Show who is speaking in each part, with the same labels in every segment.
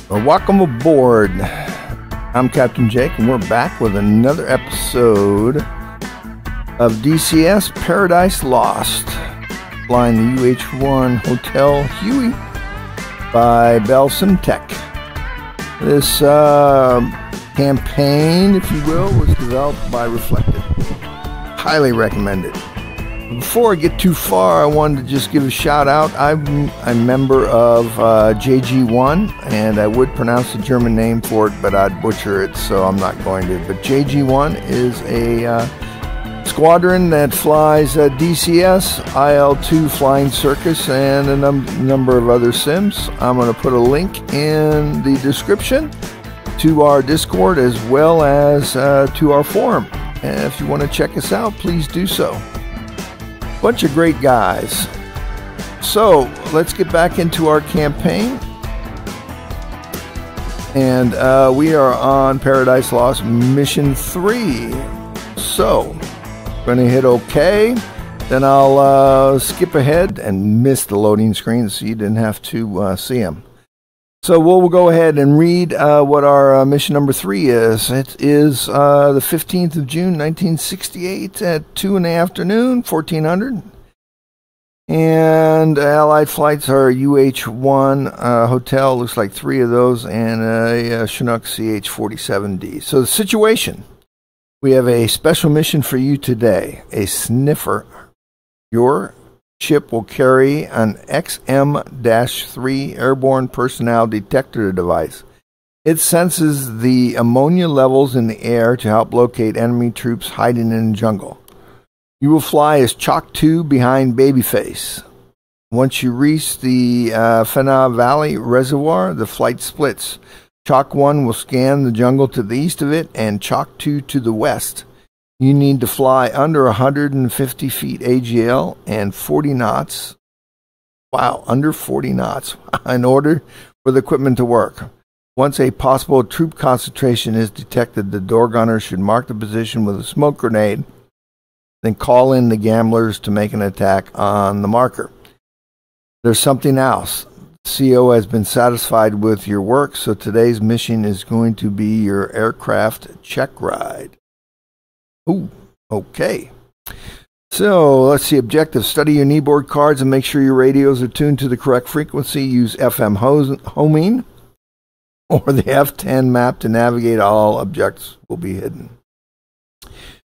Speaker 1: Well, welcome aboard. I'm Captain Jake, and we're back with another episode of DCS Paradise Lost, flying the UH-1 Hotel Huey by Belson Tech. This campaign, if you will, was developed by Reflected. Highly recommended. Before I get too far, I wanted to just give a shout out. I'm a member of JG1, and I would pronounce the German name for it, but I'd butcher it, so I'm not going to. But JG1 is a squadron that flies DCS, IL-2 Flying Circus, and a number of other sims. I'm going to put a link in the description to our Discord as well as to our forum. And if you want to check us out, please do so. Bunch of great guys. So let's get back into our campaign, and we are on Paradise Lost Mission 3. So going to hit OK, then I'll skip ahead and miss the loading screen so you didn't have to see them. So we'll go ahead and read what our mission number 3 is. It is the 15th of June, 1968 at 2 in the afternoon, 1400. And Allied flights are UH-1 Hotel, looks like 3 of those, and a Chinook CH-47D. So the situation, we have a special mission for you today, a Sniffer. Your ship will carry an XM-3 airborne personnel detector device. It senses the ammonia levels in the air to help locate enemy troops hiding in the jungle. You will fly as Chalk 2 behind Babyface. Once you reach the Fena Valley Reservoir, the flight splits. Chalk 1 will scan the jungle to the east of it and Chalk 2 to the west. You need to fly under 150 feet AGL and 40 knots. Wow, under 40 knots in order for the equipment to work. Once a possible troop concentration is detected, the door gunner should mark the position with a smoke grenade, then call in the gamblers to make an attack on the marker. There's something else. CO has been satisfied with your work, so today's mission is going to be your aircraft check ride. Ooh, okay. So let's see. Objective: study your kneeboard cards and make sure your radios are tuned to the correct frequency. Use FM homing or the F10 map to navigate. All objects will be hidden.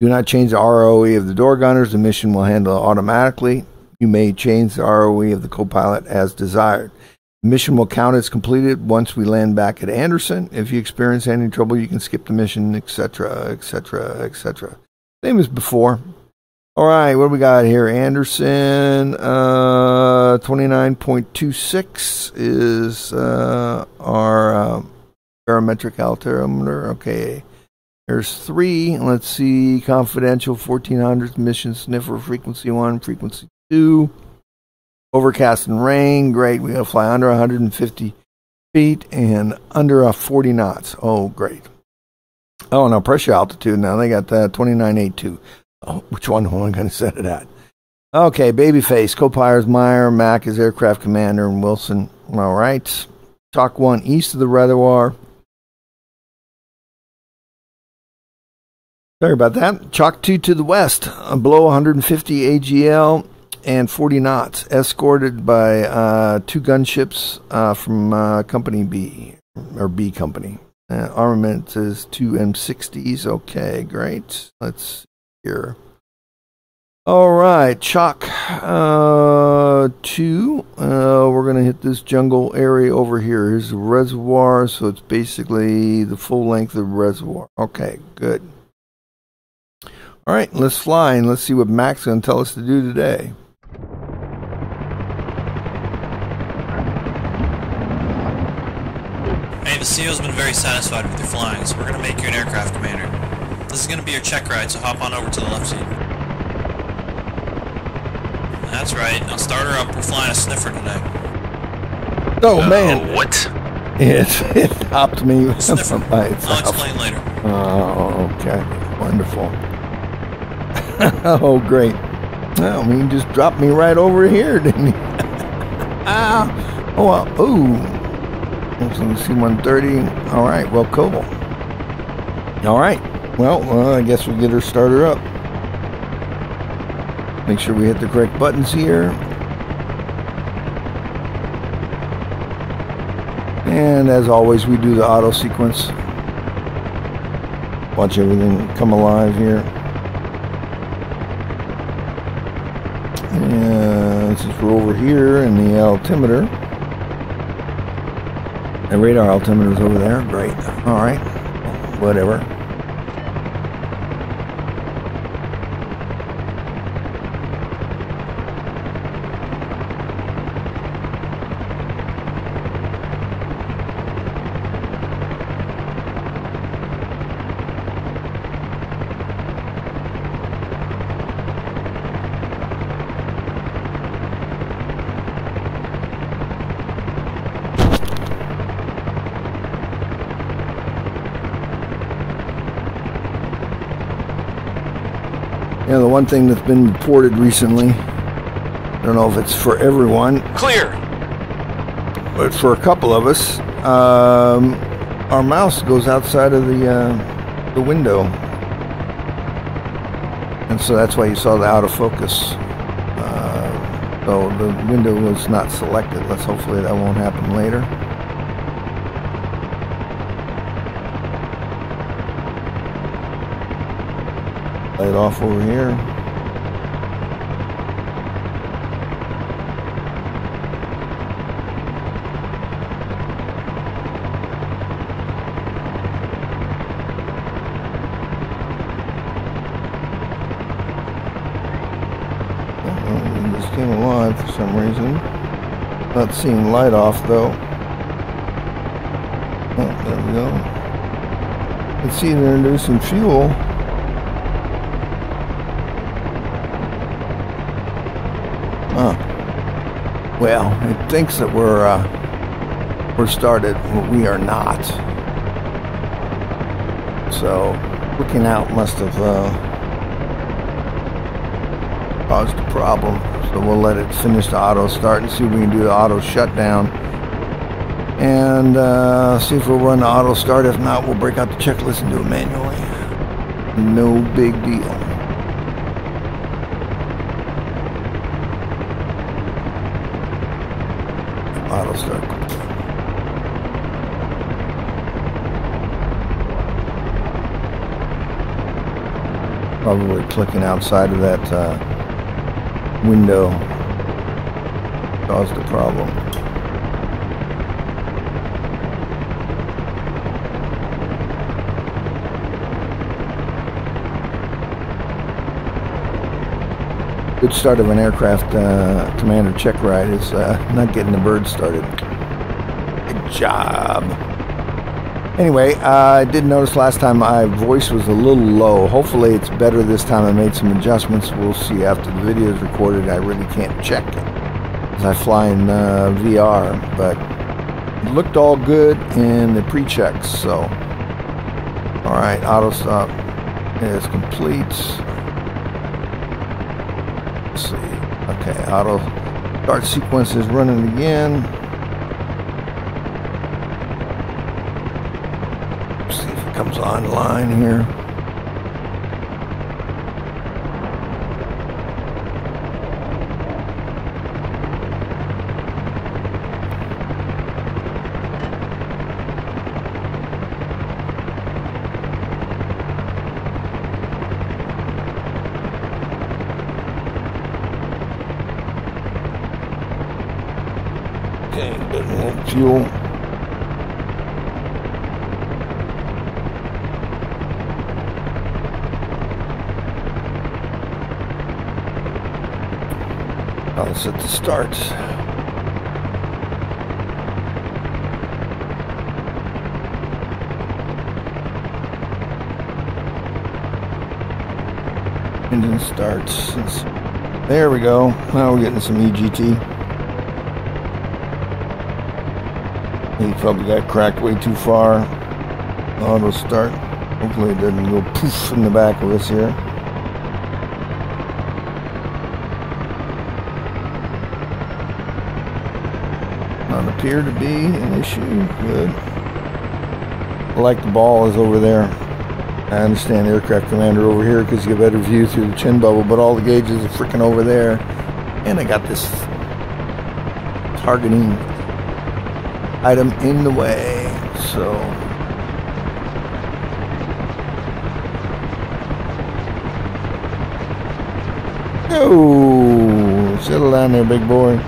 Speaker 1: Do not change the ROE of the door gunners. The mission will handle it automatically. You may change the ROE of the co-pilot as desired. The mission will count as completed once we land back at Andersen. If you experience any trouble, you can skip the mission, etc., etc., etc. Same as before. All right, what do we got here? Andersen 29.26 is our barometric altimeter. Okay, there's 3. Let's see, confidential 1400 mission Sniffer, frequency 1, frequency 2. Overcast and rain, great. We're going to fly under 150 feet and under 40 knots. Oh, great. Oh, no, pressure altitude. Now they got 2982. Oh, which one am I going to set it at? Okay, Babyface, co-pilots Meyer, Mack is aircraft commander, and Wilson. All right. Chalk 1 east of the reservoir. Sorry about that. Chalk 2 to the west, below 150 AGL. And 40 knots, escorted by 2 gunships from Company B, or B Company. Armament is 2 M60s. Okay, great. Let's see here. All right, Chalk 2. We're going to hit this jungle area over here. Here's the reservoir, so it's basically the full length of the reservoir. Okay, good. All right, let's fly, and let's see what Mac's going to tell us to do today.
Speaker 2: Hey, the CEO's been very satisfied with your flying, so we're going to make you an aircraft commander. This is going to be your check ride, so hop on over to the left seat. That's right. Now start her up. We're flying a Sniffer today.
Speaker 1: Oh, man.
Speaker 3: What?
Speaker 1: It stopped me.
Speaker 2: Sniffer. I'll explain later.
Speaker 1: Oh, okay. Wonderful. Oh, great. Well, I mean, just dropped me right over here, didn't he? Ah. Oh, ooh. C-130. All right, well, cool. All right, well, I guess we'll get her started up. Make sure we hit the correct buttons here. And as always, we do the auto sequence. Watch everything come alive here. And since we're over here in the altimeter, the radar altimeter is over there. Great. All right. Whatever. You know, the one thing that's been reported recently, I don't know if it's for everyone.
Speaker 2: Clear.
Speaker 1: But for a couple of us, our mouse goes outside of the window. And so that's why you saw the out of focus. So the window was not selected. Let's hopefully that won't happen later. Light off over here. It just came alive for some reason. Not seeing light off though. Oh, there we go. Let's see, they're introducing fuel. Well, it thinks that we're started, but we are not. So, looking out must have caused a problem. So we'll let it finish the auto start and see if we can do the auto shutdown. And see if we'll run the auto start. If not, we'll break out the checklist and do it manually. No big deal. Auto start. Probably clicking outside of that window caused the problem. Good start of an aircraft commander check ride is not getting the bird started. Good job. Anyway, I did notice last time my voice was a little low. Hopefully it's better this time. I made some adjustments. We'll see after the video is recorded. I really can't check it as I fly in VR, but it looked all good in the pre-checks. So, all right, auto stop is complete. Let's see. Okay, auto start sequence is running again. Let's see if it comes online here. Okay, doesn't want fuel. I'll set the start. Engine starts. There we go. Now we're getting some EGT. He probably got cracked way too far. Auto start. Hopefully it doesn't go poof in the back of us here. Not appear to be an issue. Good. I like the ball is over there. I understand aircraft commander over here because you get a better view through the chin bubble, but all the gauges are freaking over there. And I got this targeting item in the way, so oh, settle down there, big boy.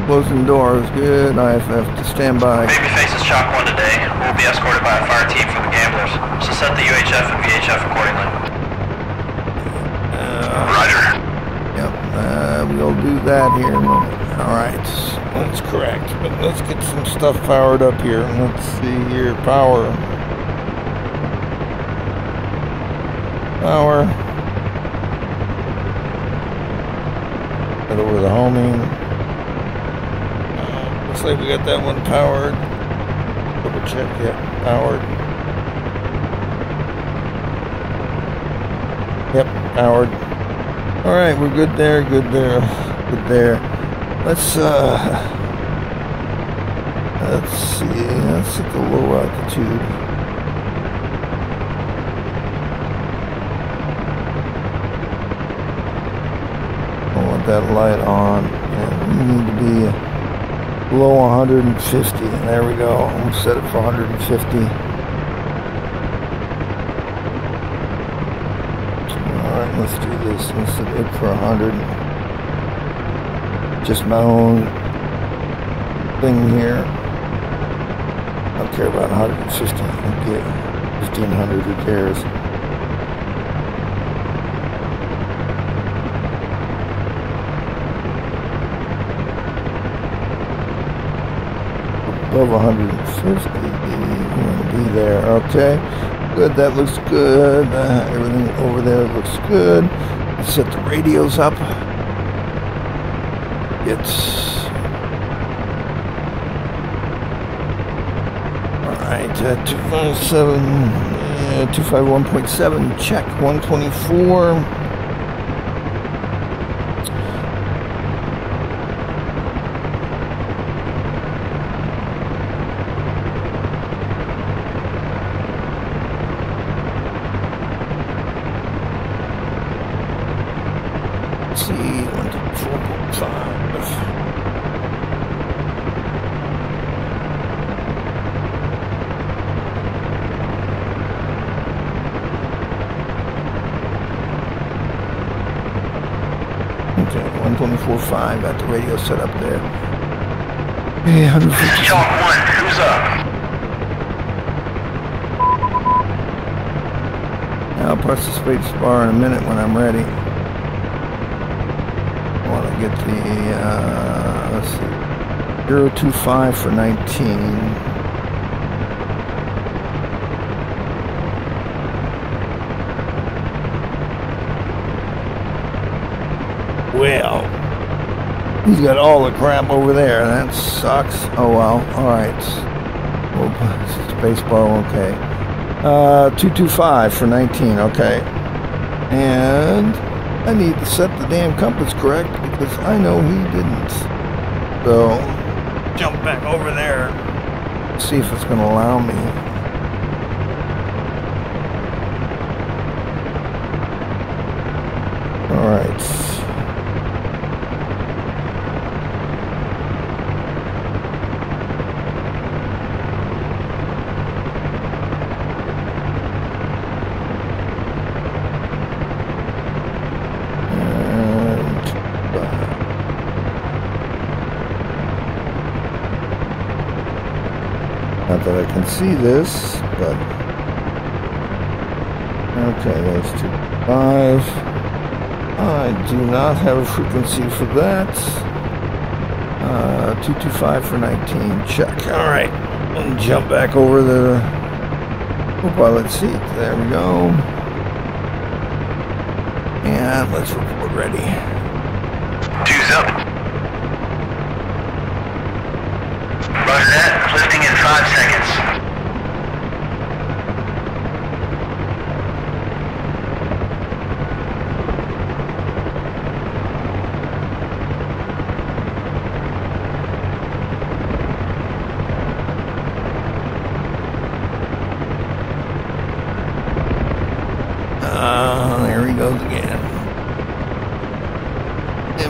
Speaker 1: Closing doors, good. IFF to stand by.
Speaker 2: Baby faces Chalk 1 today. We'll be escorted by a fire team from the gamblers. So set the UHF and VHF accordingly. Roger.
Speaker 1: Yep, we'll do that here in a moment. Alright, that's correct. But let's get some stuff powered up here. Let's see here. Power. Head over the homing. Looks like we got that one powered. Double check, yeah, powered. Yep, powered. Alright, we're good there, good there, good there. Let's see, let's take a low altitude. I want that light on, and we need to be below 150. There we go. We'll set it for 150. Alright, let's do this. Let's set it for 100. Just my own thing here. I don't care about 150. I'll get 1500. Who cares? Above 150, you want to be there. Okay, good. That looks good. Everything over there looks good. Let's set the radios up. It's all right. 257, 251.7. Check 124. Okay, 124.5, got the radio set up there. Hey, 150.
Speaker 2: Chalk 1, who's up?
Speaker 1: I'll press the space bar in a minute when I'm ready. I want to get the, let's see, 025 for 19. Well, he's got all the crap over there. That sucks. Oh well. All right. Well, space bar. Okay. 225 for 19. Okay. And I need to set the damn compass correct because I know he didn't. So jump back over there. See if it's going to allow me. All right. Not that I can see this, but okay, that's 2.5. I do not have a frequency for that. 225 for 19. Check. All right, and jump back over the co-pilot seat. There we go. And let's report ready.
Speaker 2: 2's up. Roger that. Lifting in 5 seconds.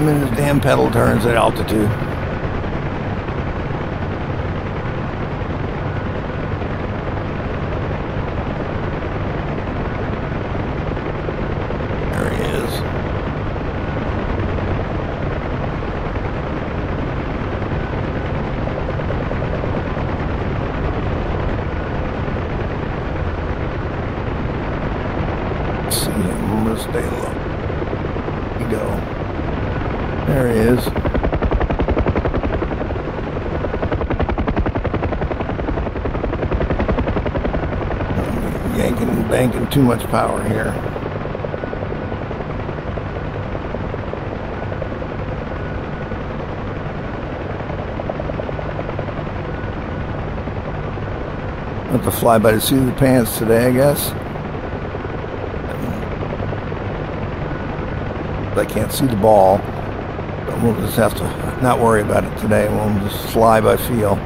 Speaker 1: him in his damn pedal turns at altitude. There he is. Let's see him. I'm going to stay low. Go. There he is. Banking too much power here. Have to fly by the seat of the pants today, I guess. I can't see the ball, but we'll just have to not worry about it today. We'll just fly by feel.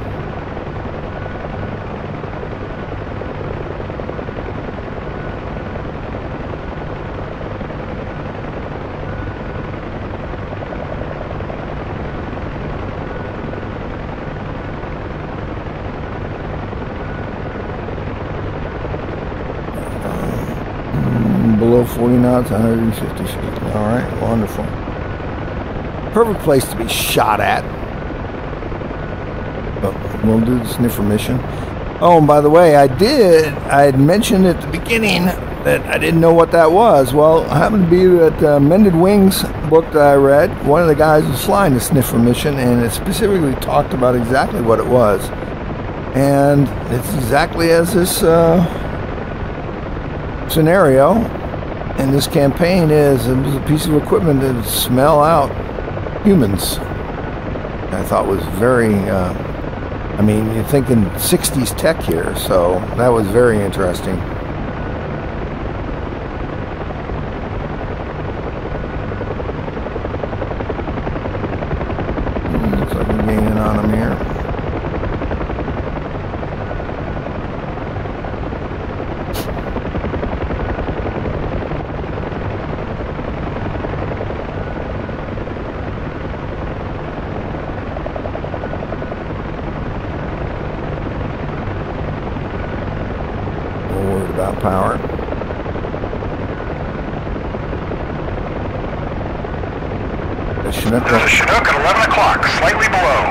Speaker 1: Below 40 knots, 150 feet. All right, wonderful. Perfect place to be shot at. But we'll do the sniffer mission. Oh, and by the way, I had mentioned at the beginning that I didn't know what that was. Well, it happened to be that Mended Wings book that I read, one of the guys was flying the sniffer mission, and it specifically talked about exactly what it was. And it's exactly as this scenario in this campaign is. It was a piece of equipment that would smell out humans. I thought was very, I mean, you're thinking 60s tech here, so that was very interesting. Looks like we're gaining on them here. About power. There's a Chinook at 11 o'clock, slightly below.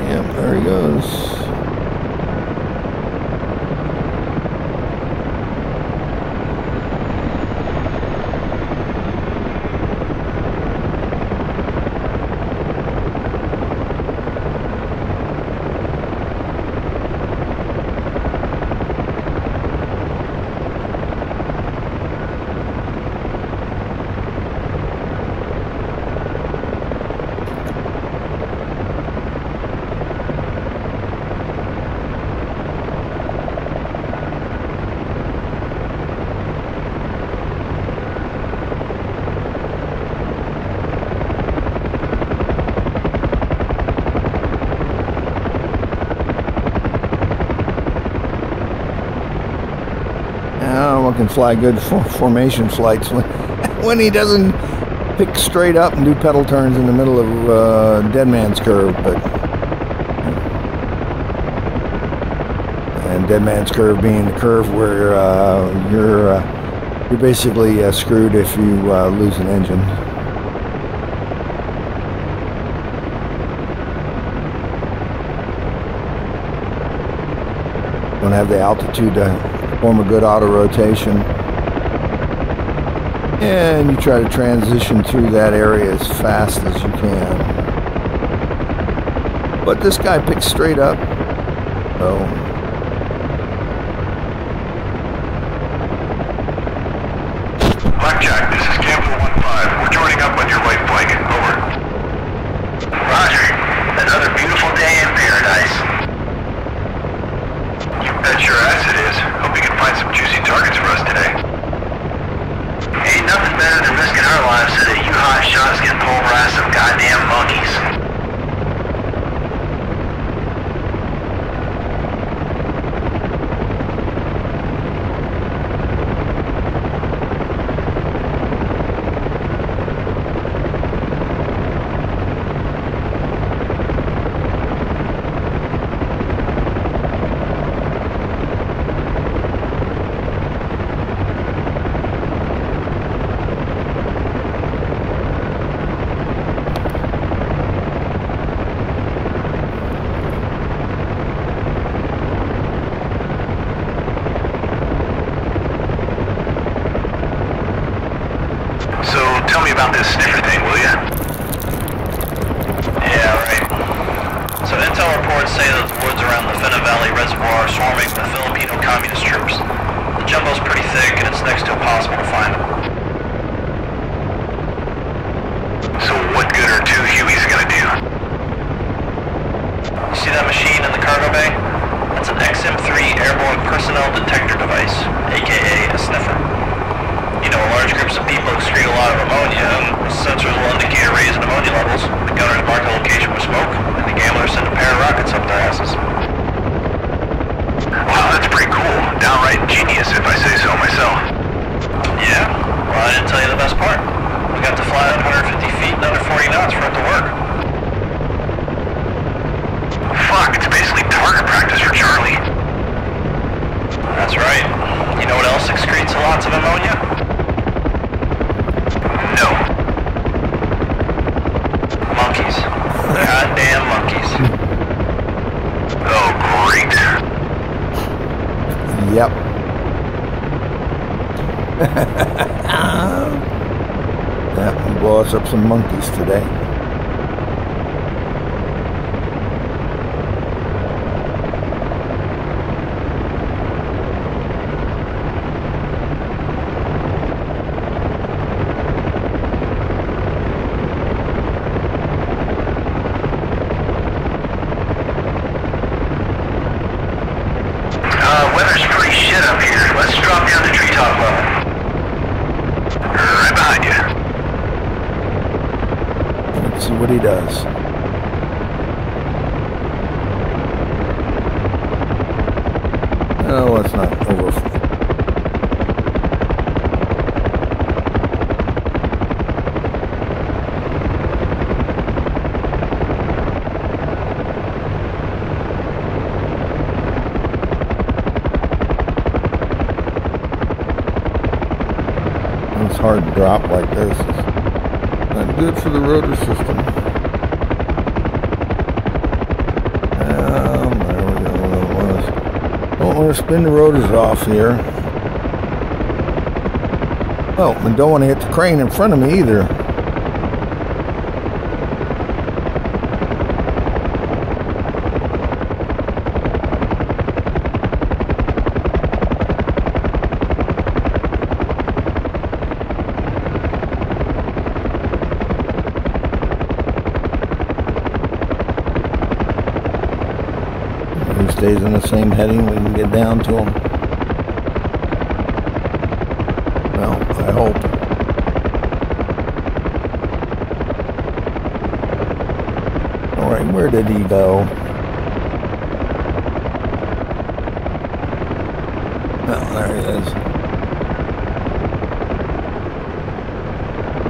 Speaker 1: Yep, there he goes. Can fly good formation flights when he doesn't pick straight up and do pedal turns in the middle of dead man's curve, and dead man's curve being the curve where you're basically screwed if you lose an engine. Don't have the altitude to form a good auto rotation, and you try to transition through that area as fast as you can. But this guy picks straight up, so
Speaker 3: Blackjack, this is Campbell 1-5. We're joining up on your right flank. Over. Roger. Another beautiful day in paradise. You bet your ass it is. Hope you can find some juicy targets for us today. Ain't nothing better than risking our lives so that you hot shots can pulverize some goddamn monkeys. reservoir swarming with Filipino communist troops. The jumbo's pretty thick and it's next to impossible to find them. So what good are 2 Hueys gonna do? You see that machine in the cargo bay? That's an XM3 airborne personnel detector device, aka a sniffer. You know, large groups of people excrete a lot of ammonia, and sensors will indicate a raise in ammonia levels. The gunners mark the location with smoke, and the gamblers send a pair of rockets up their asses. Wow, that's pretty cool. Downright genius, if I say so myself. Yeah? Well, I didn't tell you the best part. We got to fly at 150 feet and under 40 knots for it to work. Fuck, it's basically target practice for Charlie. That's right. You know what else excretes lots of ammonia? No. Monkeys. Goddamn monkeys. Oh, great.
Speaker 1: Yep. That will blow us up some monkeys today.
Speaker 3: Weather's pretty shit up here. Let's drop down to treetop level. Right behind you.
Speaker 1: Let's see what he does. Oh, let's not overflow. It's hard to drop like this. It's not good for the rotor system. There we go. Don't want to spin the rotors off here. Oh, and don't want to hit the crane in front of me either. Stays in the same heading, we can get down to him. Well, I hope. Alright, where did he go? Oh, there he is.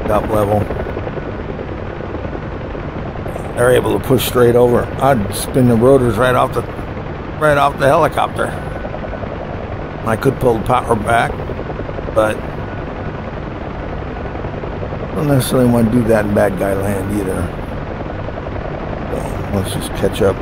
Speaker 1: Top level. They're able to push straight over. I'd spin the rotors right off the helicopter. I could pull the power back, but I don't necessarily want to do that in bad guy land either. So let's just catch up.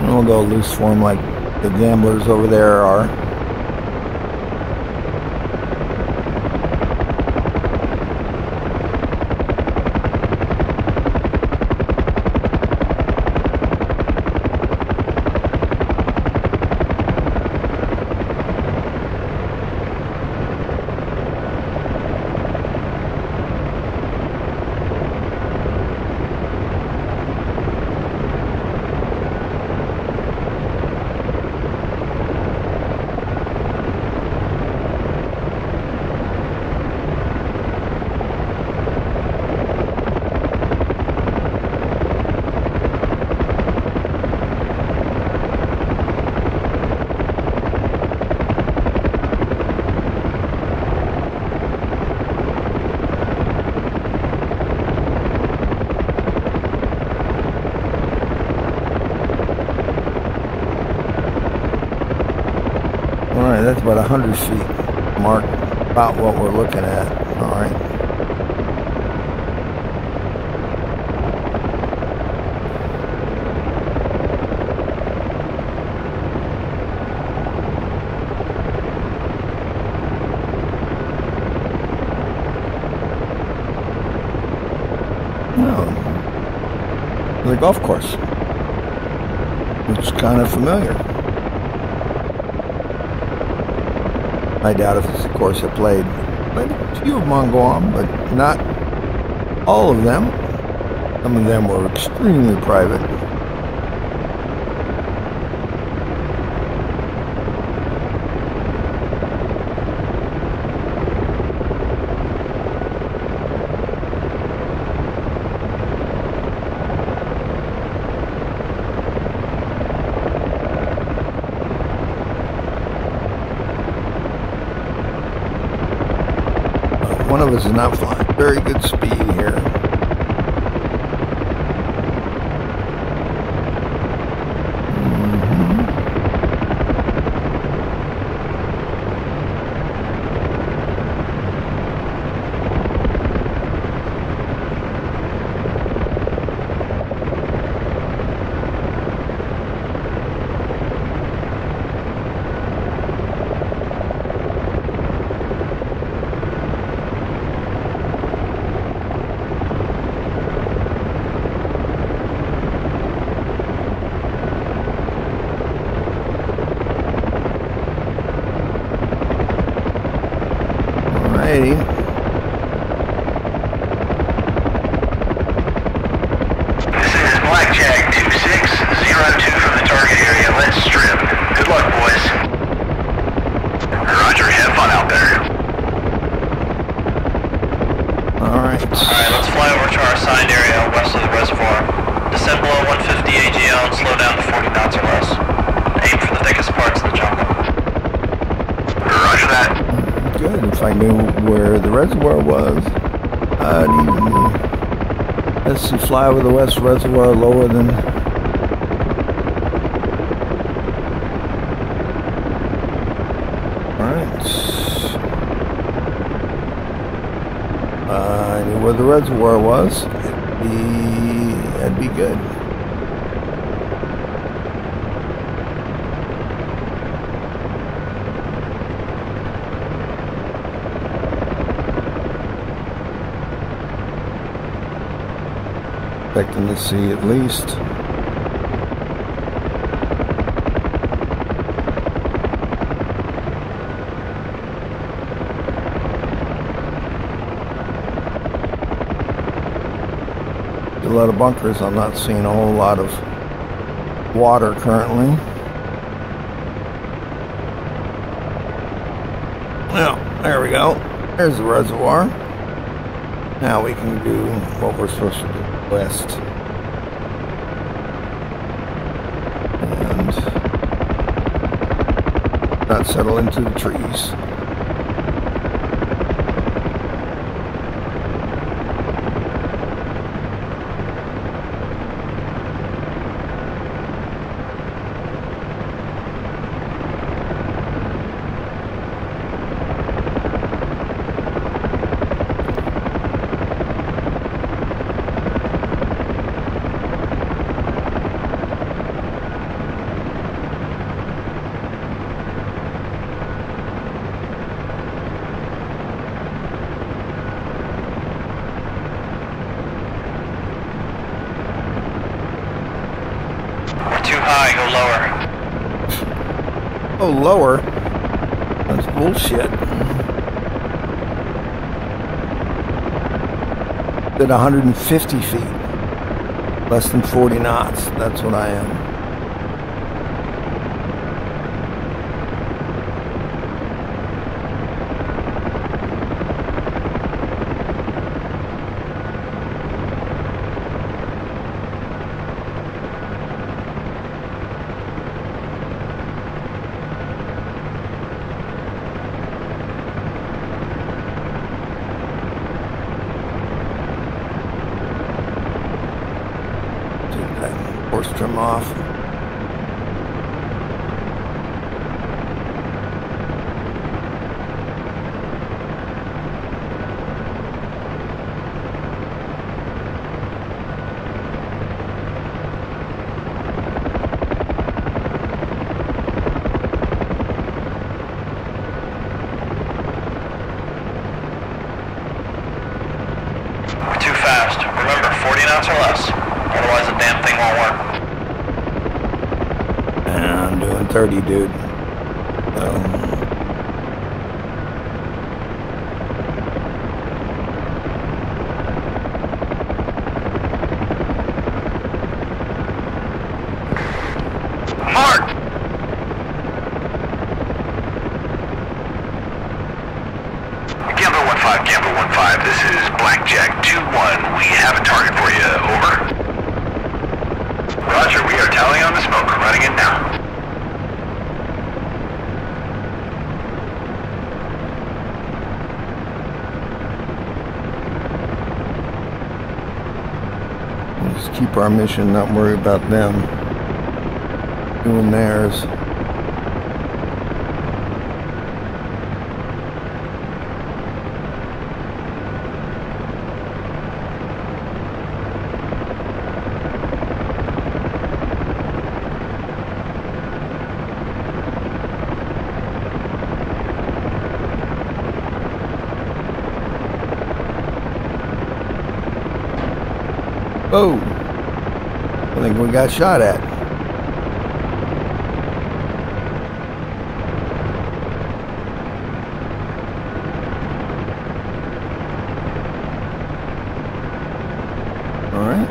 Speaker 1: We'll go loose form like the gamblers over there are. That's about 100 feet mark. about what we're looking at. All right. No. The golf course. It's kind of familiar. I doubt if it's the course I played. Played a few of them on Guam, but not all of them. Some of them were extremely private. One of us is not flying. Very good speed here. Alrighty.
Speaker 3: This is Blackjack 2602 from the target area. Let's strip. Good luck, boys. Roger, have fun out there.
Speaker 1: Alright.
Speaker 3: Alright, let's fly over to our assigned area west of the reservoir. Descend below 150 AGL and slow down to 40 knots or less. Aim for the thickest parts of the jungle. Roger that.
Speaker 1: Good. If I knew where the reservoir was, I'd even let's see, fly over the west reservoir lower than. Alright. I knew where the reservoir was. That'd be good. Expecting to see at least a lot of bunkers. I'm not seeing a whole lot of water currently. Well, there we go. There's the reservoir. Now we can do what we're supposed to do. West. And not settle into the trees. Oh, lower? That's bullshit. At 150 feet. Less than 40 knots. That's what I am. Trim off. 30, dude.
Speaker 3: Mark! Gamble 1-5, Gamble 1-5, this is Blackjack 2-1. We have a target for you, over. Roger, we are tallying on the smoke, running it now.
Speaker 1: Just keep our mission, not worry about them doing theirs. Oh, I think we got shot at. All right.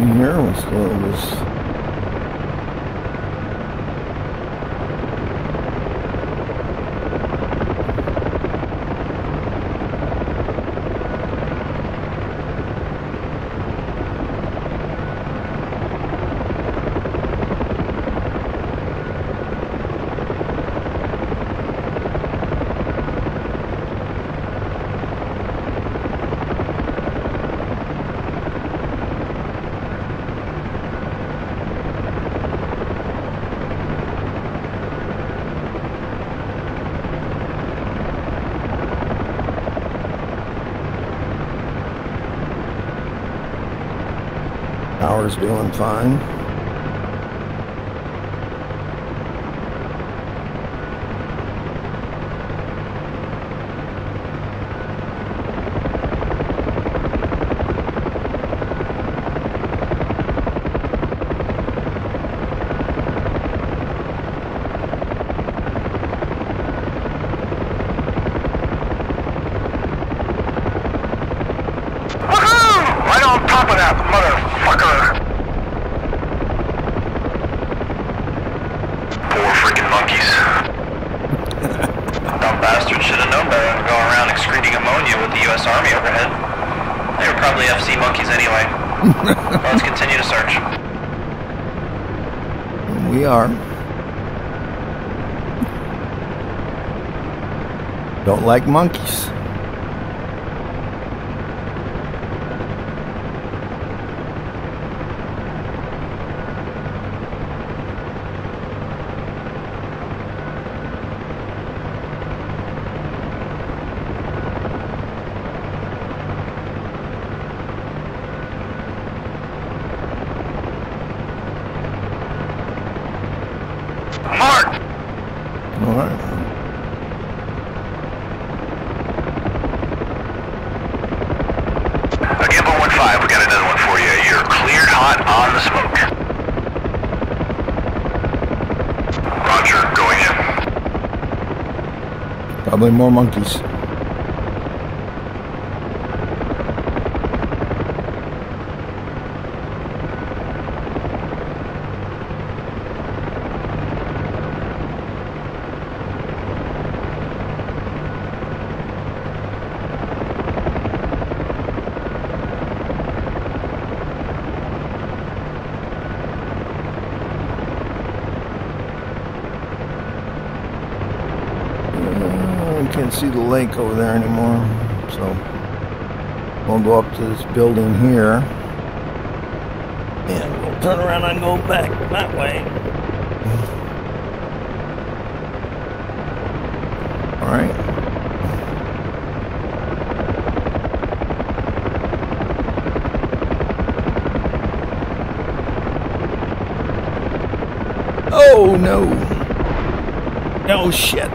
Speaker 1: Here we still was. Power's doing fine.
Speaker 3: Right on top of that motherfucker! Poor freaking monkeys. Dumb bastard should have known better than to go around excreting ammonia with the U.S. Army overhead. They were probably FC monkeys anyway. Let's continue to search.
Speaker 1: We are. Don't like monkeys.
Speaker 3: Mark!
Speaker 1: All right.
Speaker 3: Gamble 1-5, we got another one for you. You're cleared hot on the smoke. Roger, going in.
Speaker 1: Probably more monkeys. Can't see the lake over there anymore, so we'll go up to this building here. And we'll turn around and go back that way. All right. Oh no! Oh shit!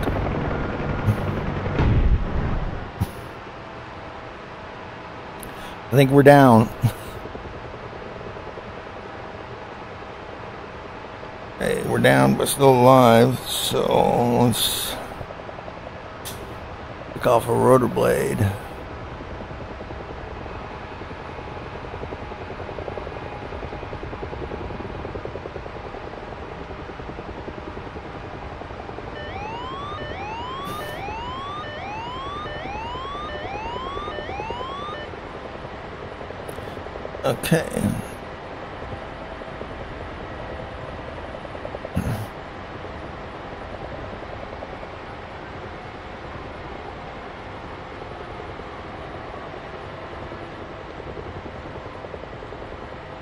Speaker 1: I think we're down. Hey, we're down but still alive, so let's pick off a rotor blade. Okay.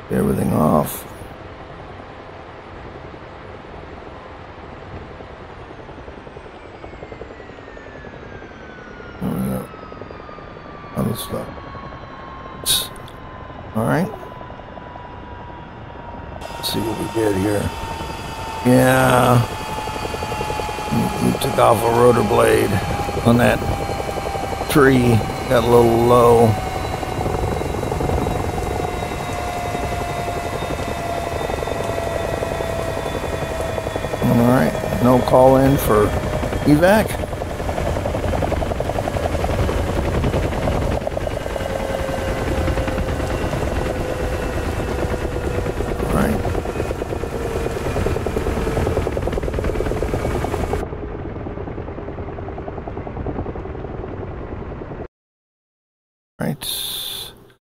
Speaker 1: Get everything off. Other stuff. All right. Let's see what we did here. Yeah. We took off a rotor blade on that tree. Got a little low. All right. No call in for evac.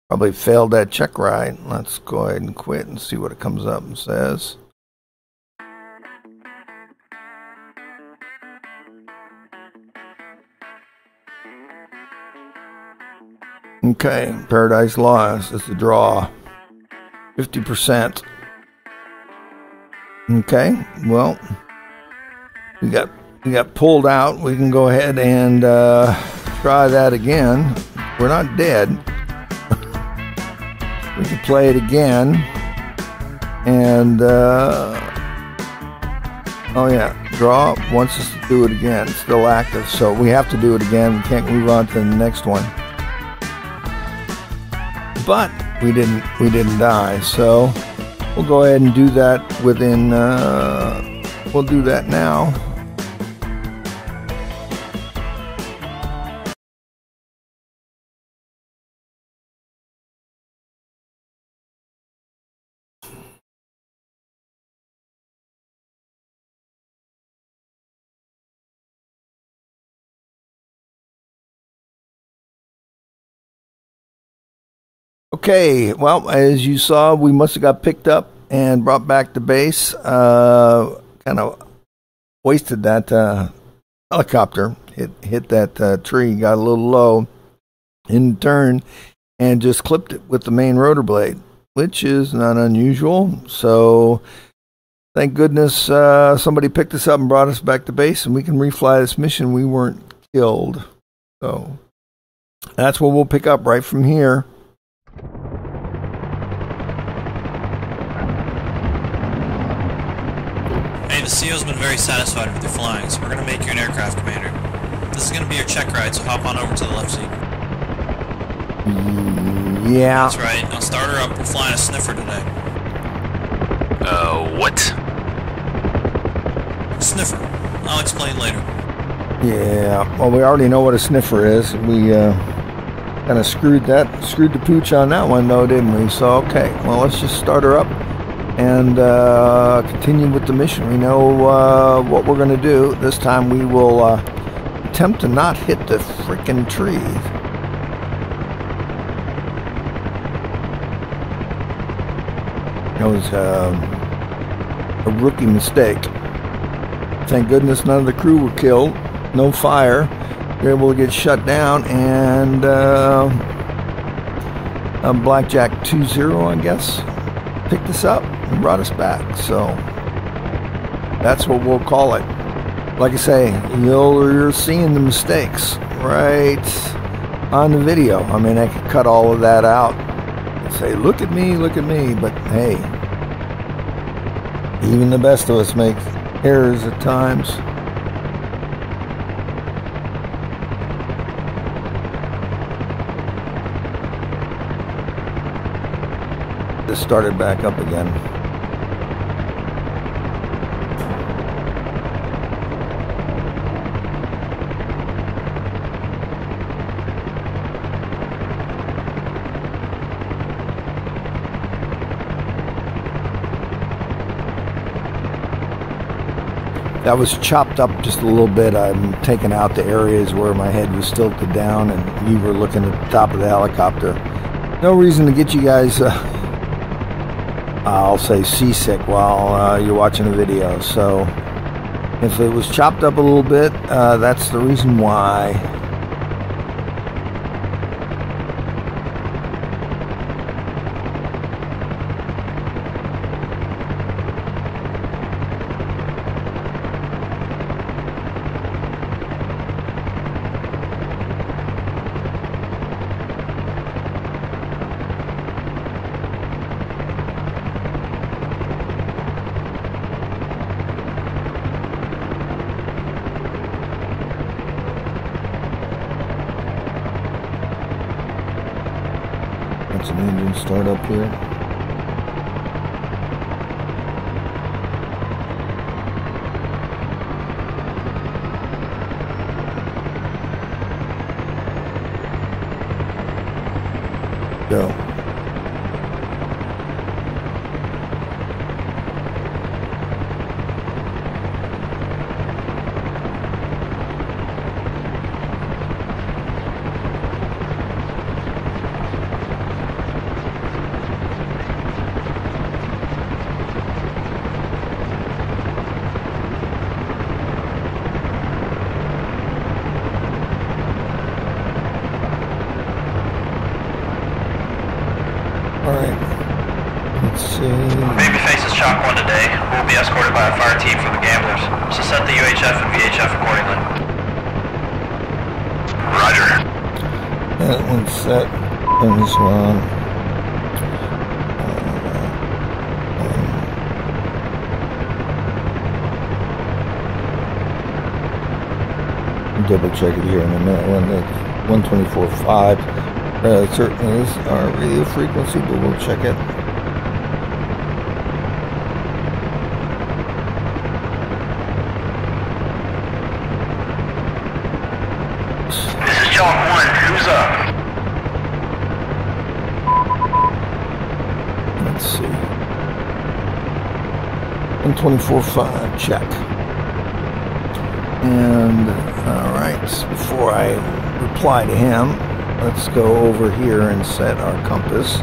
Speaker 1: Probably failed that check ride. Let's go ahead and quit and see what it comes up and says. Okay, Paradise Lost is the draw. 50%. Okay, well, we got pulled out. We can go ahead and try that again. We're not dead. We can play it again. And oh yeah, draw wants us to do it again. It's still active, so we have to do it again. We can't move on to the next one. But we didn't die, so we'll go ahead and do that within we'll do that now. Okay, well, as you saw, we must have got picked up and brought back to base. Kind of wasted that helicopter. Hit that tree, got a little low in turn, and just clipped it with the main rotor blade, which is not unusual. So thank goodness somebody picked us up and brought us back to base, and we can refly this mission. We weren't killed. So that's what we'll pick up right from here.
Speaker 2: The CO's been very satisfied with your flying, so we're going to make you an aircraft commander. This is going to be your check ride, so hop on over to the left seat.
Speaker 1: Yeah.
Speaker 2: That's right. I'll start her up. We're flying a Sniffer today.
Speaker 4: What?
Speaker 2: Sniffer. I'll explain later.
Speaker 1: Yeah, well, we already know what a Sniffer is. We kind of screwed the pooch on that one, though, didn't we? So, okay, well, let's just start her up and continue with the mission. We know what we're going to do. This time we will attempt to not hit the freaking tree. That was a rookie mistake. Thank goodness none of the crew were killed. No fire. We were able to get shut down, and Blackjack 2-0, I guess. picked us up and brought us back. So that's what we'll call it. Like I say, you're seeing the mistakes right on the video. I mean, I could cut all of that out and say, look at me, but hey, even the best of us make errors at times. Just started back up again. That was chopped up just a little bit. I'm taking out the areas where my head was tilted down and you were looking at the top of the helicopter. No reason to get you guys, I'll say, seasick while you're watching the video. So if it was chopped up a little bit, that's the reason why. An engine start up here. Go.
Speaker 3: Babyface is Chalk 1 today. We'll be escorted by a fire team from the Gamblers. So set the UHF and VHF accordingly. Roger.
Speaker 1: That one's set. And this one. Double check it here in a minute. 124.5. Certainly is our radio frequency, but we'll check it.
Speaker 3: This is Chalk 1. Who's up?
Speaker 1: Let's see. 124.5. Check. And alright, before I reply to him, let's go over here and set our compass.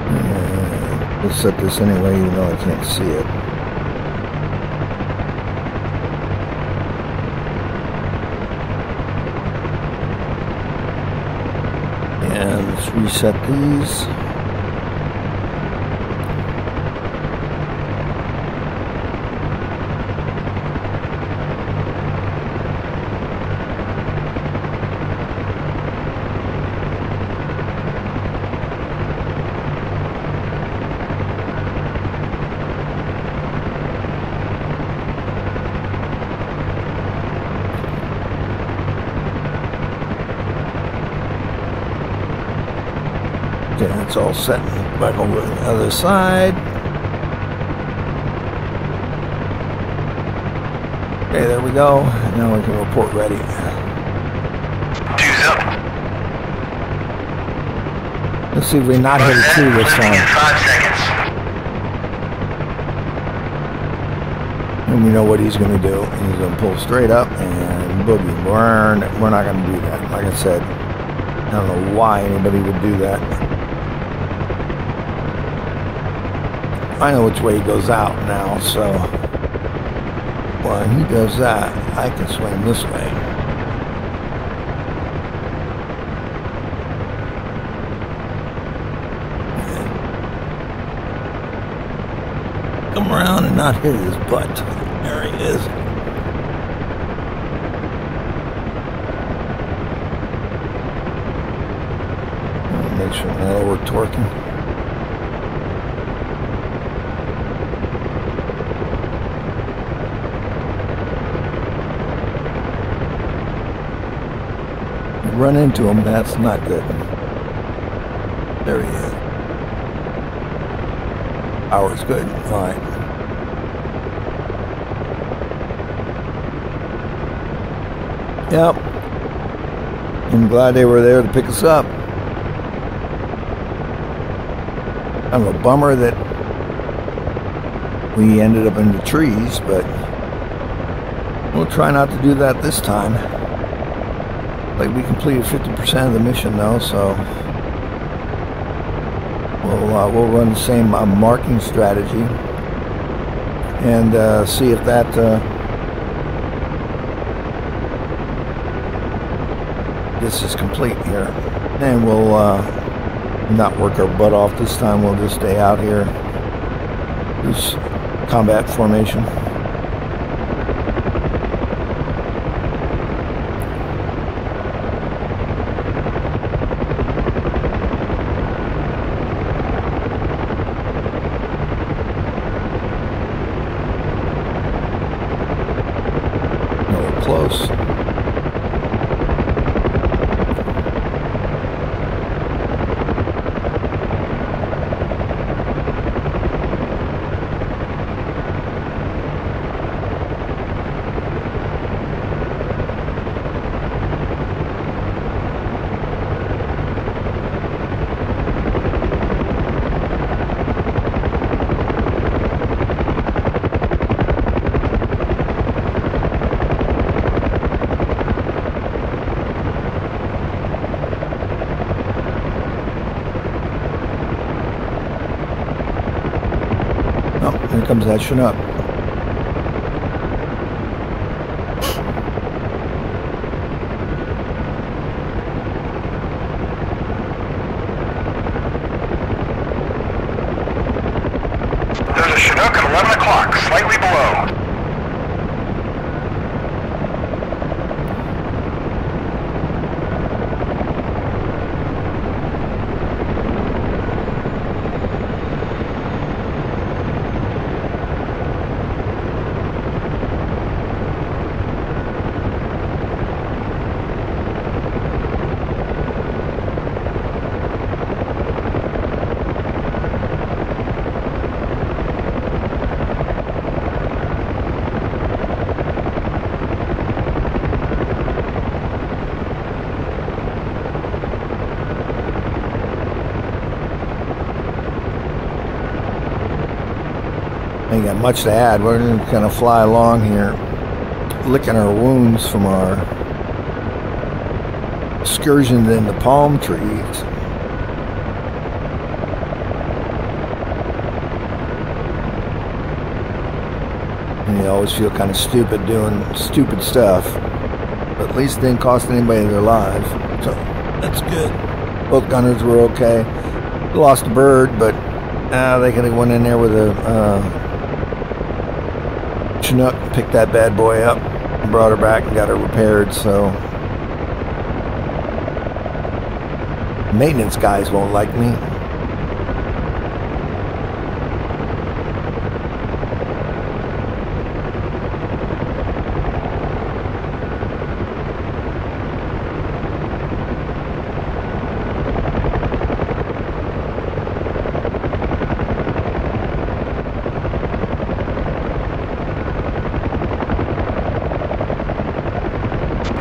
Speaker 1: And we'll set this anyway, even though I can't see it. And let's reset these. Okay, that's all set. Back over to the other side. Okay, there we go. Now we can report ready.
Speaker 3: Two's up.
Speaker 1: Let's see if we not hit a 2 this time.
Speaker 3: In 5 seconds.
Speaker 1: And we know what he's going to do. He's going to pull straight up and boogie. We're not going to do that. Like I said, I don't know why anybody would do that. I know which way he goes out now, so when he does that, I can swing this way. And come around and not hit his butt. There he is. Make sure that'll work torquing. Run into him, that's not good. There he is. Power's good. Alright. Yep. I'm glad they were there to pick us up. Kind of a bummer that we ended up in the trees, but we'll try not to do that this time. Like, we completed 50% of the mission though, so we'll run the same marking strategy and see if that this is complete here. And we'll not work our butt off this time. We'll just stay out here, do combat formation. Close. Here comes that Chinook.
Speaker 4: There's a Chinook at 11 o'clock, slightly below.
Speaker 1: Ain't got much to add. We're going to kind of fly along here, licking our wounds from our excursions in the palm trees. And you always feel kind of stupid doing stupid stuff, but at least it didn't cost anybody their lives, so that's good. Both gunners were okay. Lost a bird, but they could have went in there with a Chinook, picked that bad boy up, and brought her back and got her repaired. So maintenance guys won't like me.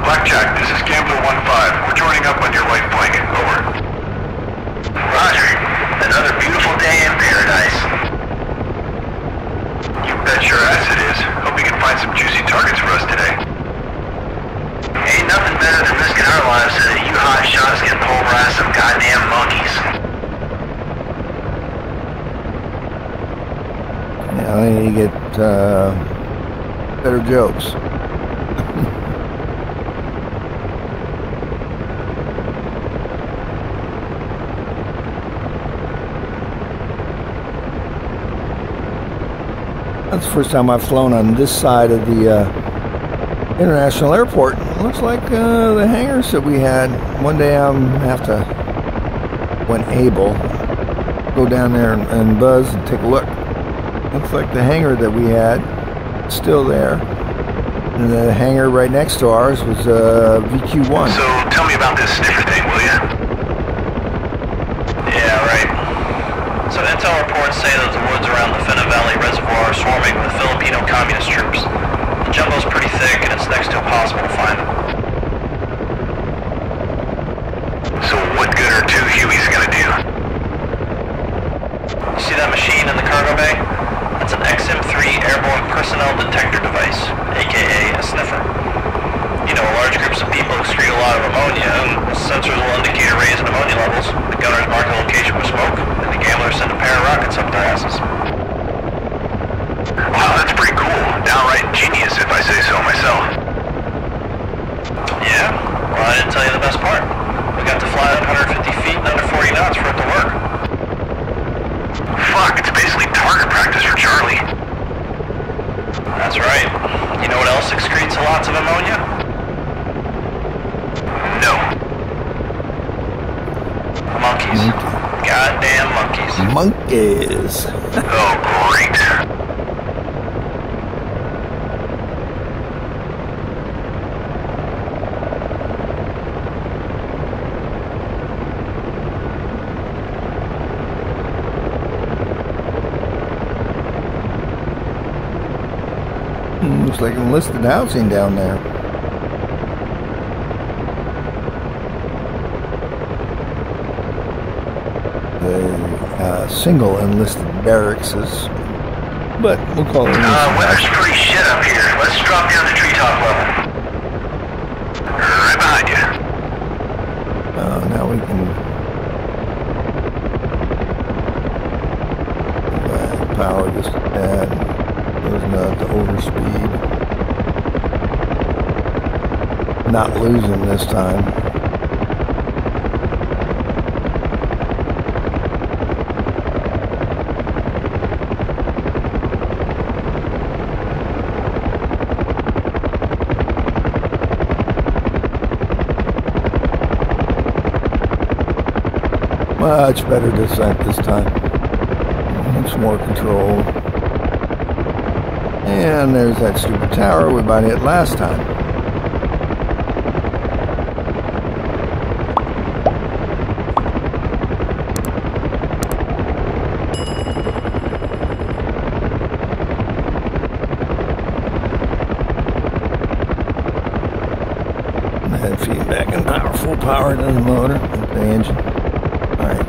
Speaker 4: Blackjack, this is Gambler 1-5. We're joining up on your right flank. Over.
Speaker 3: Roger. Another beautiful day in paradise.
Speaker 4: You bet your ass it is. Hope we can find some juicy targets for us today.
Speaker 3: Ain't nothing better than risking our lives so that you hot shots can pulverize some goddamn monkeys.
Speaker 1: I need to get better jokes. That's the first time I've flown on this side of the international airport. It looks like the hangars that we had. One day I'm have to, when able, go down there and buzz and take a look. Looks like the hangar that we had is still there. And the hangar right next to ours was VQ1.
Speaker 4: So tell me about this sniffer thing, will ya?
Speaker 3: Yeah, right. So intel reports say that the woods around the Finna Valley Reservoir are swarming with Filipino communist troops. The jungle's pretty thick and it's next to impossible to find them.
Speaker 4: So what good are 2 Hueys gonna do?
Speaker 3: You see that machine in the cargo bay? That's an XM3 airborne personnel detector device, aka a sniffer. You know, large groups of people excrete a lot of ammonia, and the sensors will indicate a raise in ammonia levels. The gunners mark the location with smoke, and the gamblers send a pair of rockets up their asses.
Speaker 4: Wow, that's pretty cool. Downright genius, if I say so myself.
Speaker 3: Yeah? Well, I didn't tell you the best part. We got to fly at 150 feet and under 40 knots for it to work.
Speaker 4: Fuck, it's basically target practice for Charlie.
Speaker 3: That's right. You know what else excretes lots of ammonia?
Speaker 4: No.
Speaker 3: Monkeys. Goddamn monkeys.
Speaker 1: Monkeys.
Speaker 4: Oh, great.
Speaker 1: Looks like enlisted housing down there. The single enlisted barracks is, but we'll call it
Speaker 4: Weather's pretty shit up here. Let's drop down to treetop level. Right behind you.
Speaker 1: Now we can power this and goes not to overspeed. Not losing this time. Much better descent this time. Much more control. And there's that stupid tower we about hit last time. And feeding back in power, full power to the motor, the engine. Alright.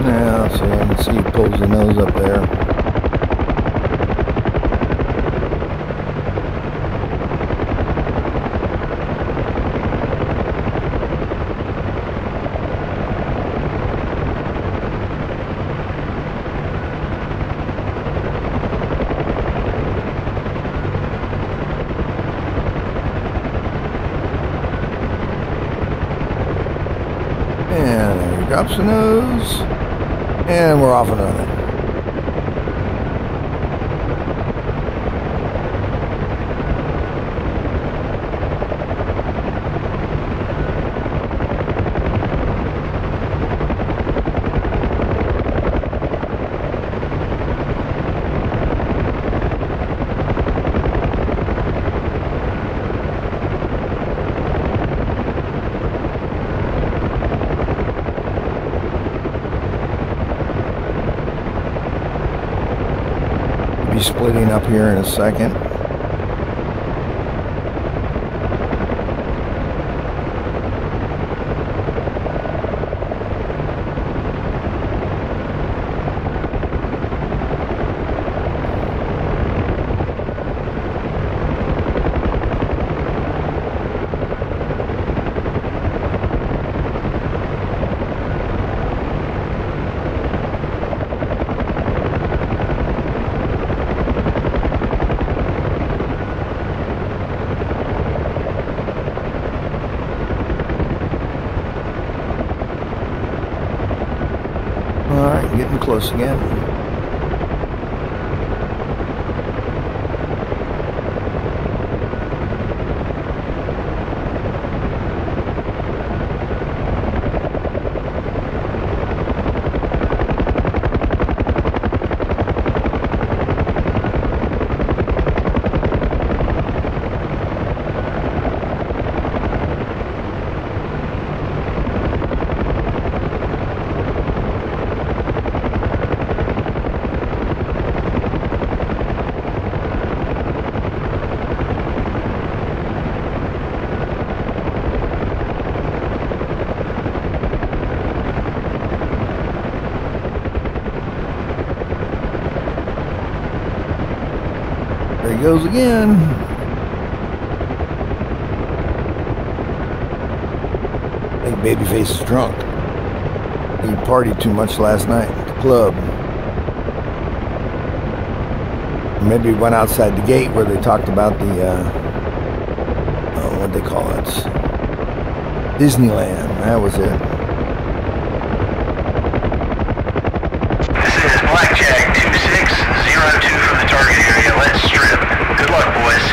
Speaker 1: Yeah, so I can see he pulls the nose up there. drops the nose. And we're off and running. Be splitting up here in a second. Alright, getting close again. There he goes again. I think Babyface is drunk. He partied too much last night at the club. Maybe he went outside the gate where they talked about the, what they call it? Disneyland. That was it.
Speaker 4: This is Blackjack 2602 from the target area. Let's strip. Good luck, boys.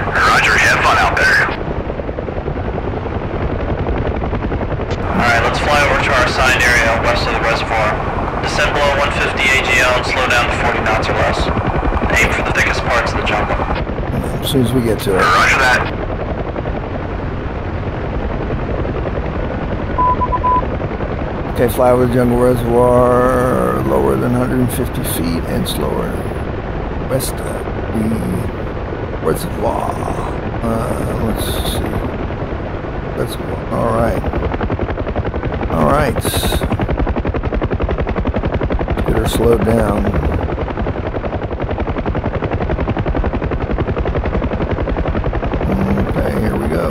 Speaker 4: Roger, have fun out there.
Speaker 3: Alright, let's fly over to our assigned area west of the reservoir. Descend below 150 AGL and slow down to 40 knots or less. Aim for the thickest parts of the jungle.
Speaker 1: As soon as we get to it.
Speaker 4: Roger that.
Speaker 1: Okay, fly over the jungle reservoir, lower than 150 feet and slower. West of the reservoir. Let's see. Reservoir. Alright. Alright. Get her slowed down. Okay, here we go.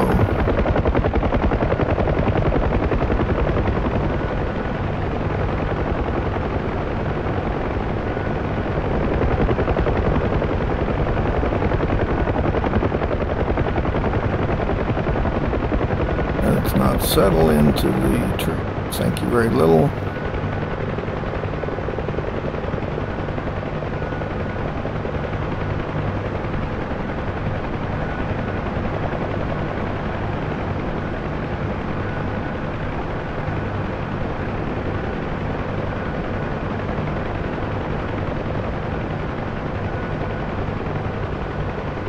Speaker 1: Let's not settle into the tree. Thank you very little.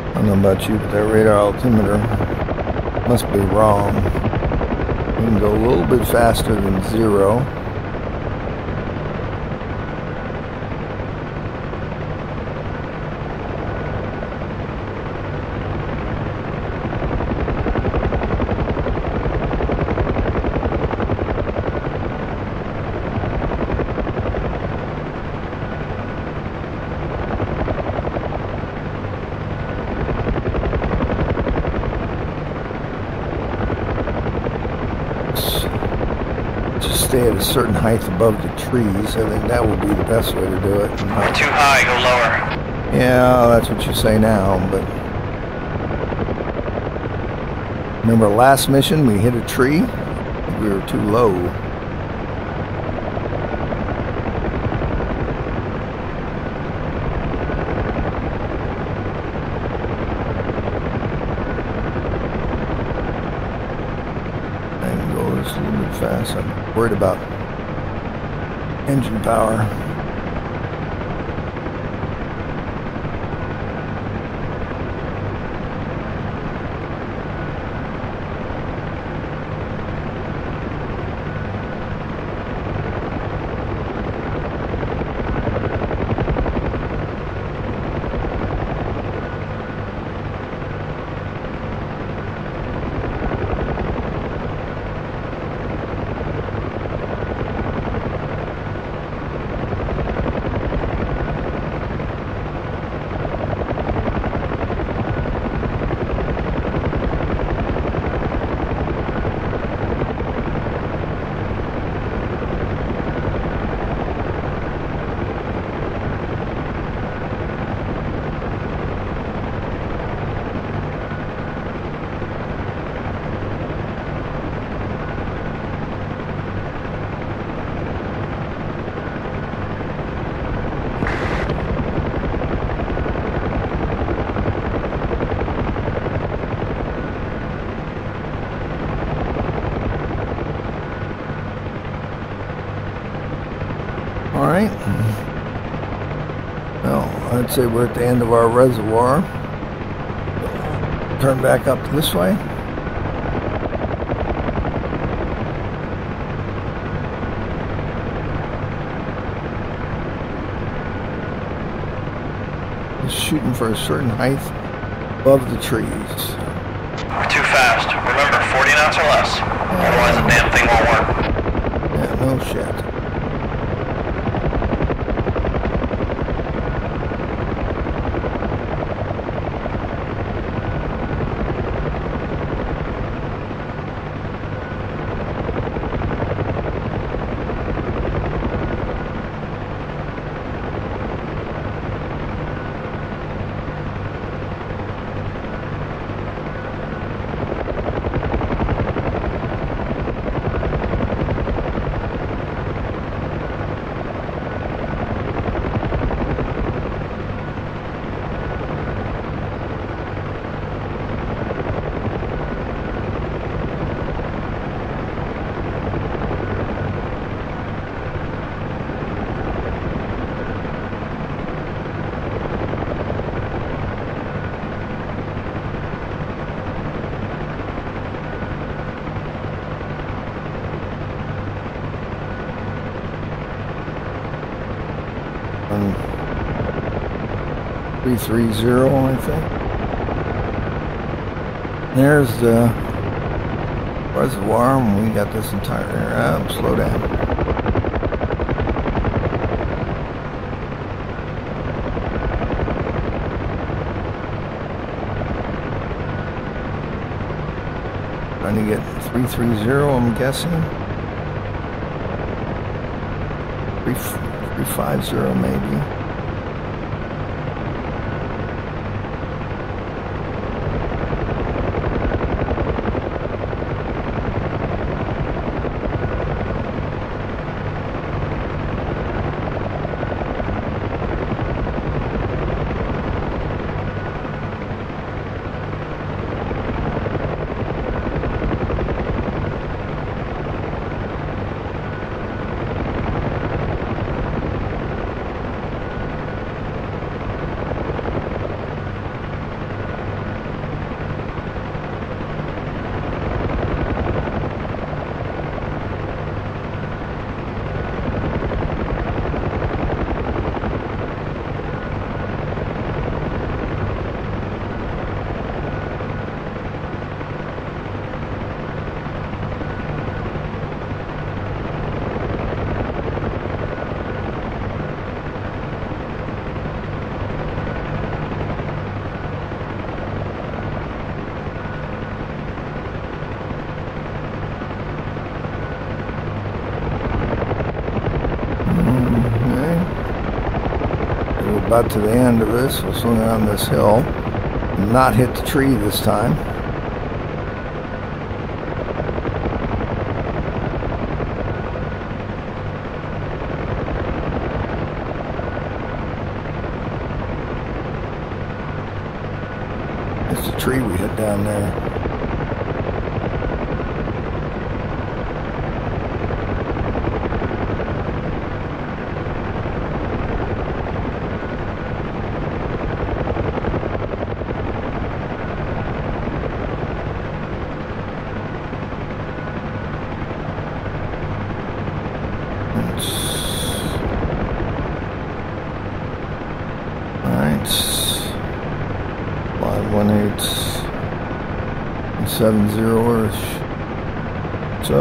Speaker 1: I don't know about you, but that radar altimeter must be wrong. We can go a little bit faster than 0. Stay at a certain height above the trees. I think that would be the best way to do it.
Speaker 3: Too high, go lower.
Speaker 1: Yeah, that's what you say now, but remember last mission we hit a tree We were too low. A little bit fast. I'm worried about engine power. Alright, well, I'd say we're at the end of our reservoir. Turn back up this way. Just shooting for a certain height above the trees.
Speaker 3: We're too fast. Remember, 40 knots or less. Otherwise the damn thing won't work.
Speaker 1: Yeah, no shit. on 330, I think. There's the reservoir, and we got this entire area. Slow down. Trying to get 330, I'm guessing. 350 maybe. About to the end of this, we'll swing around this hill and not hit the tree this time. tree we hit down there. Alright, 518 70-ish. So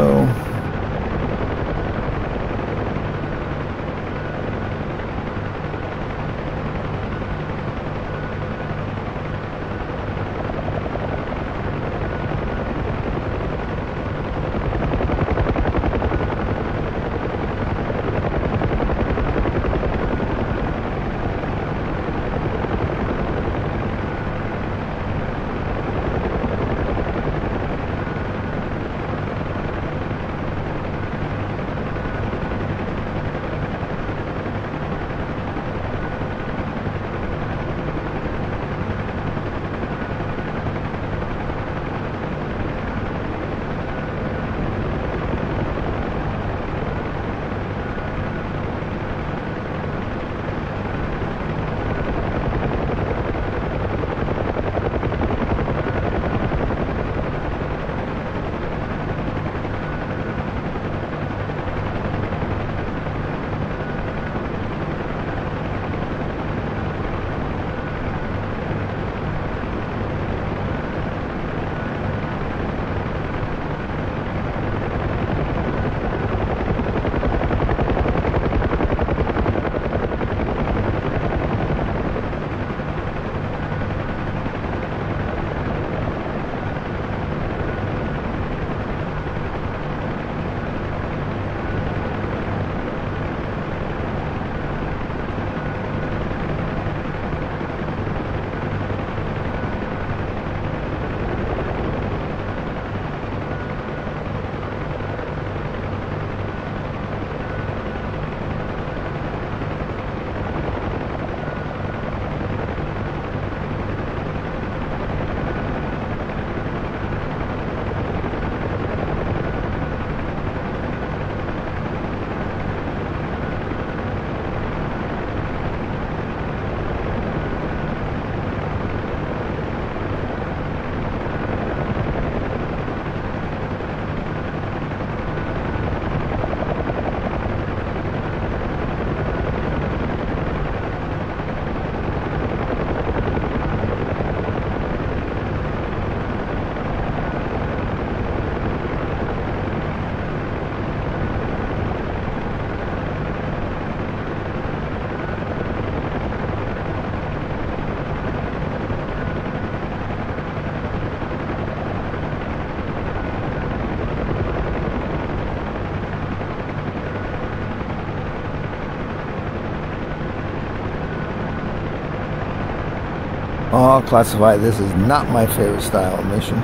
Speaker 1: I'll classify this as not my favorite style of mission.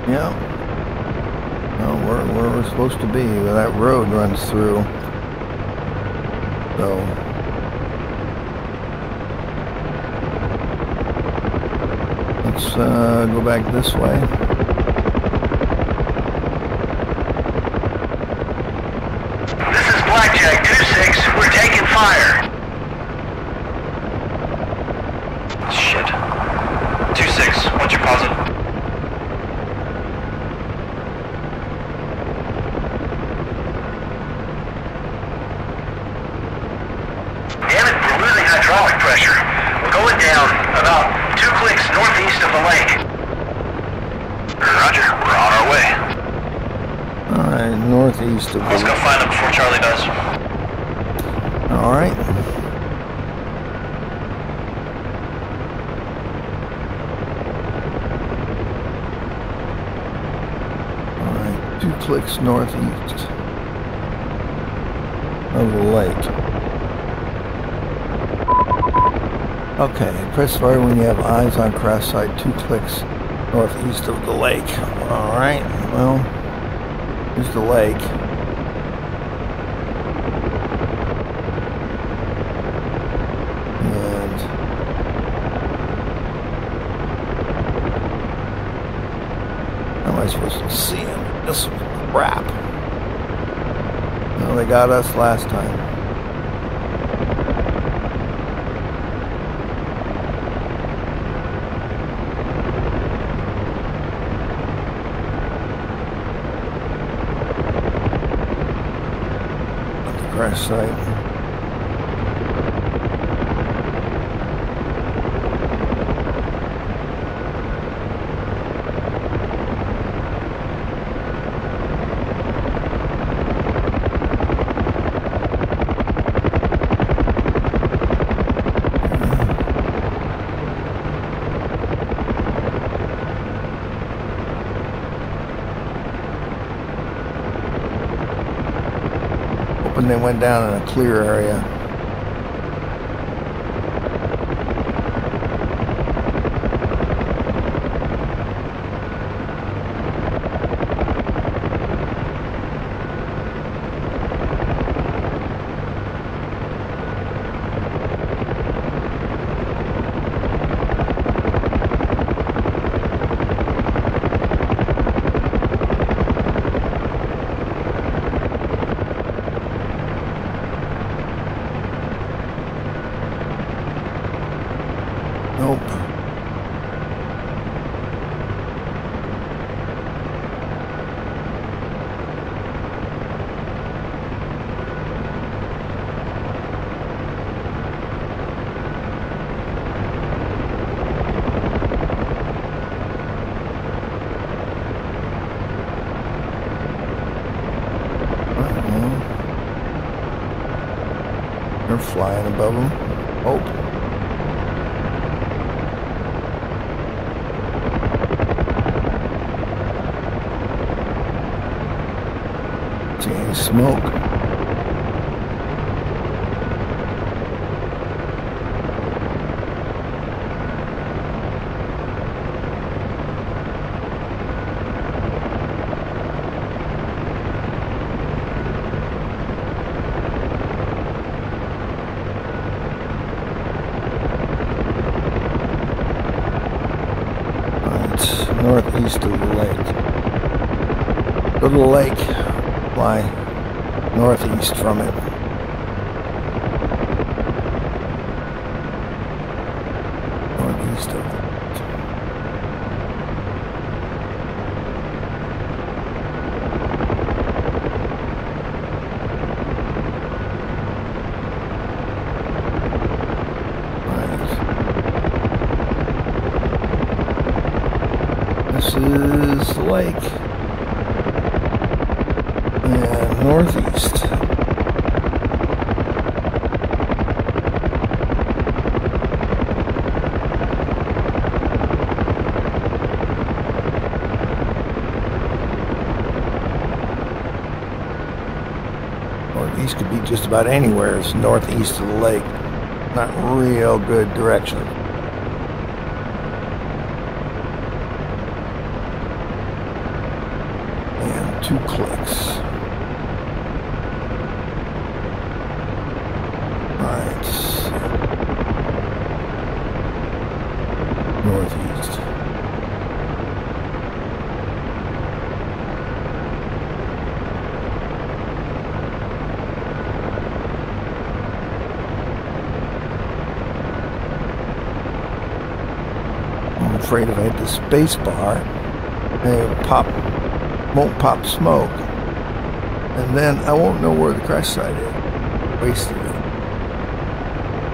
Speaker 1: Yeah. Well, where we're supposed to be, where that road runs through. So let's go back this way.
Speaker 4: This is Blackjack 2-6. We're taking fire.
Speaker 3: Shit. 2-6, what's your positive?
Speaker 4: Damn it, we're losing hydraulic pressure. We're going down about 2 clicks northeast of the lake.
Speaker 3: Roger, we're on our way.
Speaker 1: Alright, northeast of the
Speaker 3: Let's go find him before Charlie does.
Speaker 1: Alright. 2 clicks northeast of the lake. Okay, press fire when you have eyes on crash site 2 clicks northeast of the lake. Alright, well, here's the lake. And how am I supposed to see him? This crap. Well, they got us last time. Crash site. Hoping they went down in a clear area. Nope. They're flying above them. Hope. Seeing smoke. Northeast of the lake. Go to the lake, fly northeast from it. Northeast of it. This is the lake. And northeast. Northeast could be just about anywhere. It's northeast of the lake. Not real good direction. And 2 clicks. Alright. Northeast. I'm afraid if I hit the space bar, it won't pop smoke. And then I won't know where the crash site is. Wasted it.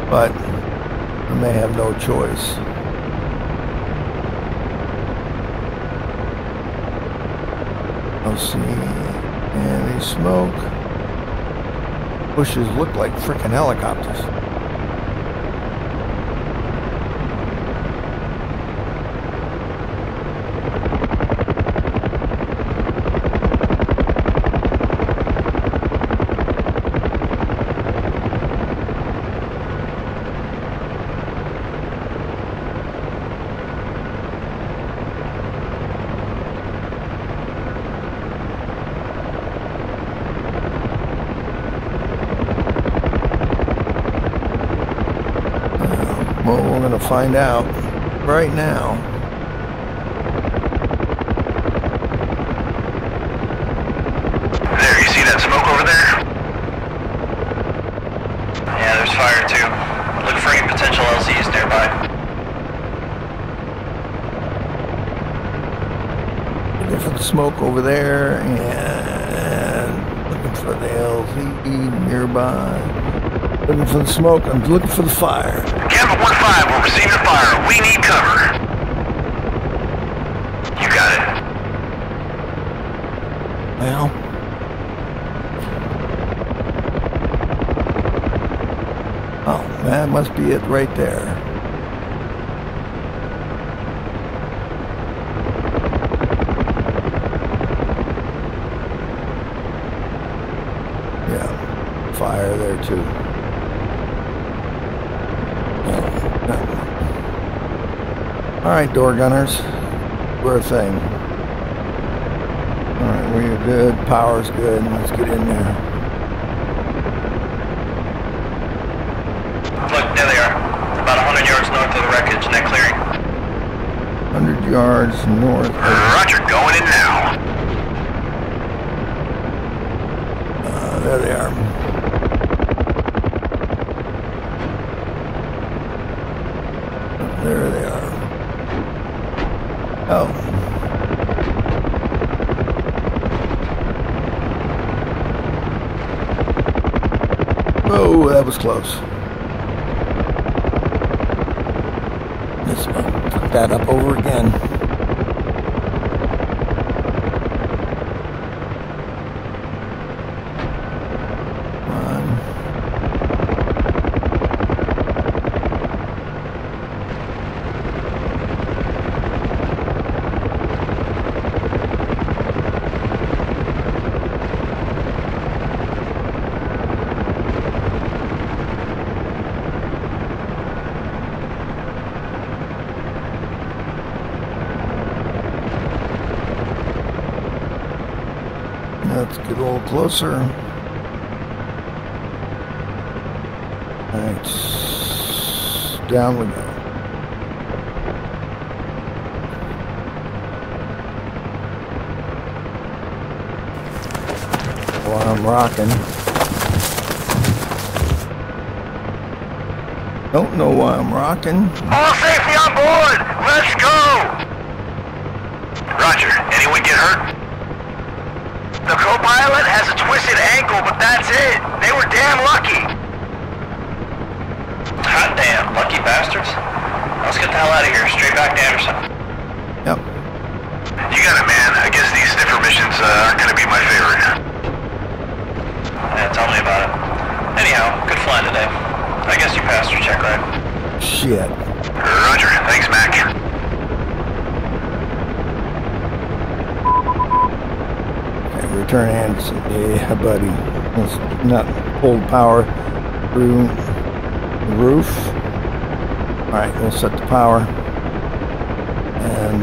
Speaker 1: But I may have no choice. I'll see any smoke. Bushes look like frickin' helicopters. going to find out right now.
Speaker 4: There, you see that smoke over there?
Speaker 3: Yeah, there's fire too. Look for any potential LZs nearby.
Speaker 1: Looking for the smoke over there and looking for the LZ nearby. Looking for the smoke. I'm looking for the fire.
Speaker 4: Captain 1-5, we're receiving fire. We need cover. You got it.
Speaker 1: Well, oh, that must be it right there. Yeah, fire there too. All right, door gunners, we're a thing. All right, we're good. Power's good. Let's get in there.
Speaker 3: Look, there they are. About 100 yards north of the wreckage, net clearing.
Speaker 1: 100 yards north.
Speaker 4: Roger, going in now.
Speaker 1: There they are. There they are. Oh. Oh, that was close. Let's put that up over again. Let's get a little closer. Alright, down we go. While I'm rocking. Don't know why I'm rocking.
Speaker 4: All safety on board. Let's go. Roger. Anyone get hurt? The co-pilot has a twisted ankle, but that's it. They were damn lucky.
Speaker 3: Hot damn, lucky bastards. Let's get the hell out of here, straight back to Andersen.
Speaker 1: Yep.
Speaker 4: You got it, man. I guess these sniffer missions aren't going to be my favorite.
Speaker 3: Yeah, tell me about it. Anyhow, good flying today. I guess you passed your check, right?
Speaker 1: Shit.
Speaker 4: Roger. Thanks, Mac.
Speaker 1: Return Andersen. Yeah, buddy. Let's not hold power through the roof. Alright, we'll set the power. And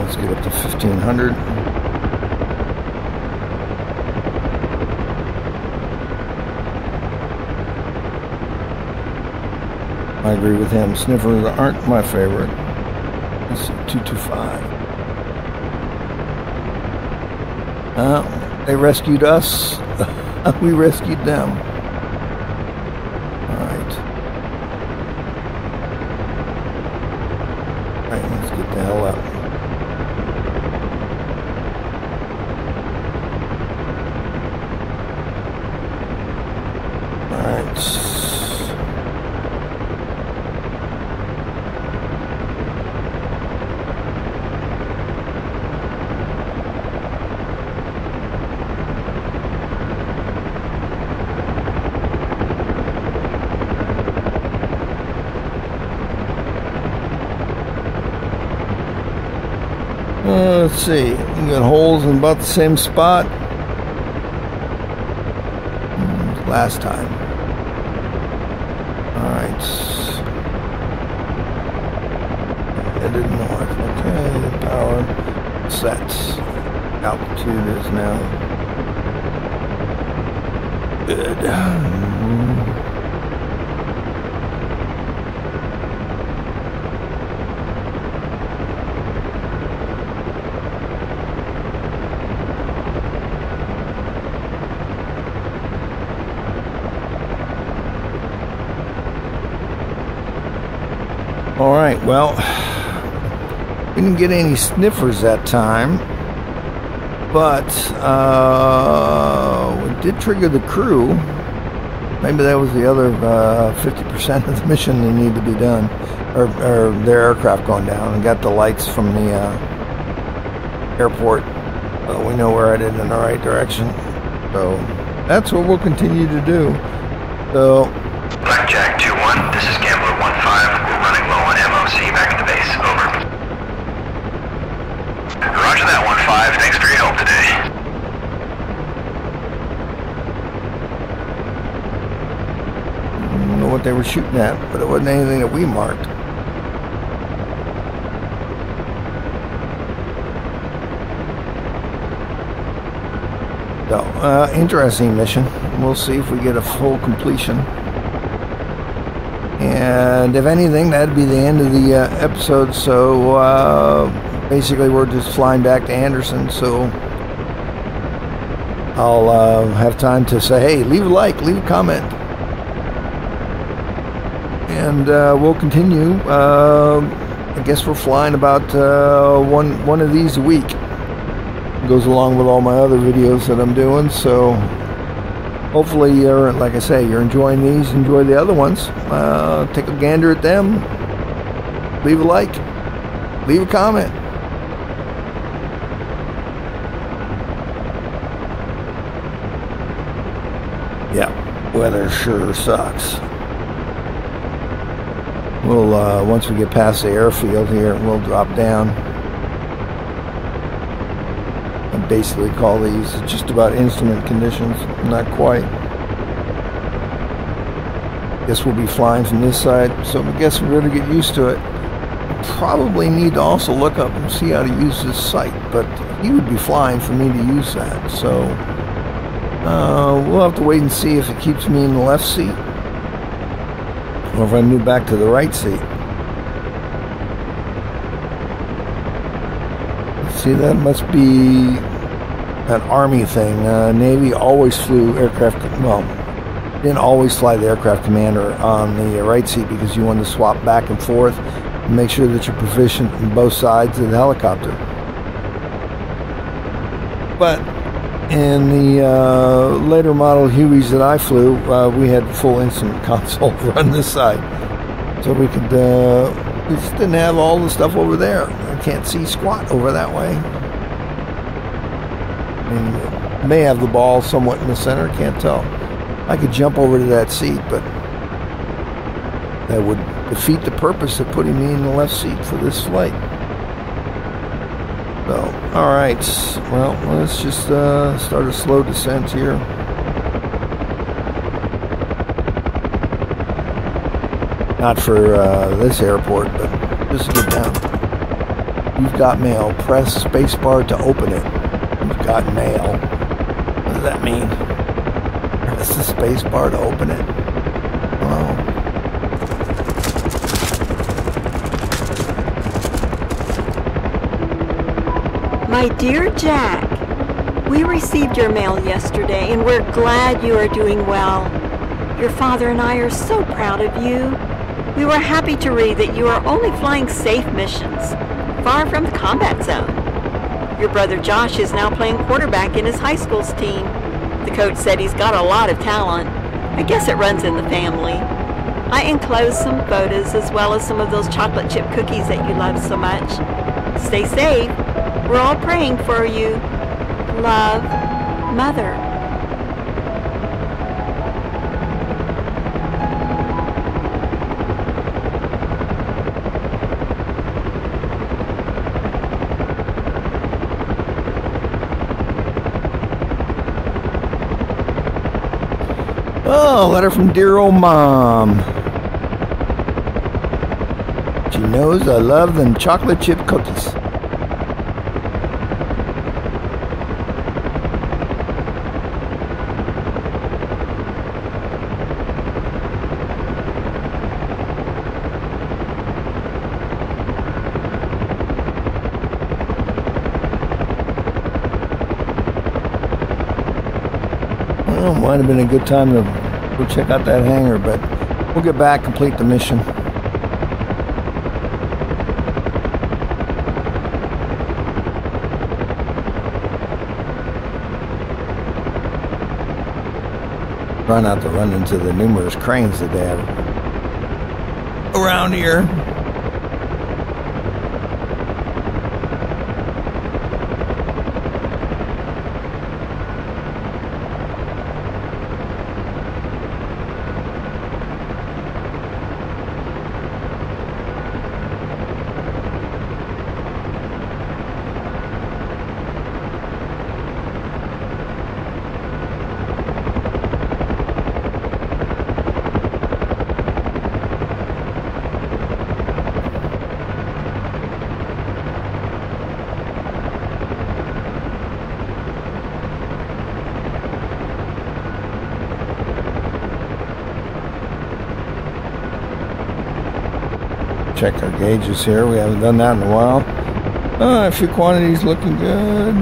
Speaker 1: let's get up to 1500. I agree with him. Sniffers aren't my favorite. Let's see, 225. They rescued us. We rescued them. Alright. Alright, let's get the hell up. Alright. Let's see, we got holes in about the same spot last time. Alright. Headed north. Okay, power. set. Altitude is now good. All right, well, we didn't get any sniffers that time, but we did trigger the crew. Maybe that was the other 50% of the mission that needed to be done, or their aircraft going down, and got the lights from the airport. We know we're headed in the right direction, so that's what we'll continue to do. So,
Speaker 4: Blackjack 2-1, this is Gambler 1-5. We're running low on MOC back at the base. Over. Roger that, 1-5. Thanks for your help today.
Speaker 1: I don't know what they were shooting at, but it wasn't anything that we marked. So, interesting mission. We'll see if we get a full completion. And if anything, that'd be the end of the episode. So basically we're just flying back to Andersen, so I'll have time to say, hey, leave a like, leave a comment, and we'll continue. I guess we're flying about one of these a week. It goes along with all my other videos that I'm doing, so hopefully you're, like I say, you're enjoying these, enjoy the other ones. Take a gander at them. Leave a like. Leave a comment. Yeah, weather sure sucks. We'll, once we get past the airfield here, we'll drop down. I basically call these just about instrument conditions. Not quite. Guess we'll be flying from this side, so I guess we're going to get used to it. Probably need to also look up and see how to use this sight, but he would be flying for me to use that, so we'll have to wait and see if it keeps me in the left seat or if I move back to the right seat. See, that must be an Army thing. Navy always flew aircraft, well, didn't always fly the aircraft commander on the right seat because you wanted to swap back and forth and make sure that you're proficient in both sides of the helicopter. But in the later model Hueys that I flew, we had full instrument console run this side, so we could we just didn't have all the stuff over there. I can't see squat over that way. I mean, may have the ball somewhat in the center, can't tell. I could jump over to that seat, but that would defeat the purpose of putting me in the left seat for this flight. So, alright, well, let's just start a slow descent here. Not for this airport, but just to get down. You've got mail. Press spacebar to open it. You've got mail. What does that mean? Press the spacebar to open it. Oh.
Speaker 5: My dear Jack, we received your mail yesterday and we're glad you are doing well. Your father and I are so proud of you. We were happy to read that you are only flying safe missions, far from the combat zone. Your brother Josh is now playing quarterback in his high school's team. The coach said he's got a lot of talent. I guess it runs in the family. I enclosed some photos as well as some of those chocolate chip cookies that you love so much. Stay safe. We're all praying for you. Love, Mother.
Speaker 1: Oh, letter from dear old Mom. She knows I love them chocolate chip cookies. might have been a good time to go check out that hangar, but we'll get back, complete the mission. Try not to run into the numerous cranes that they have around here. Check our gauges here. We haven't done that in a while. A few quantities looking good.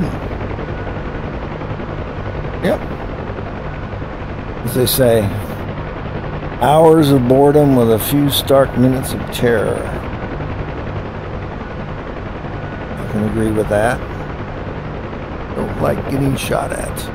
Speaker 1: Yep. As they say, hours of boredom with a few stark minutes of terror. I can agree with that. Don't like getting shot at.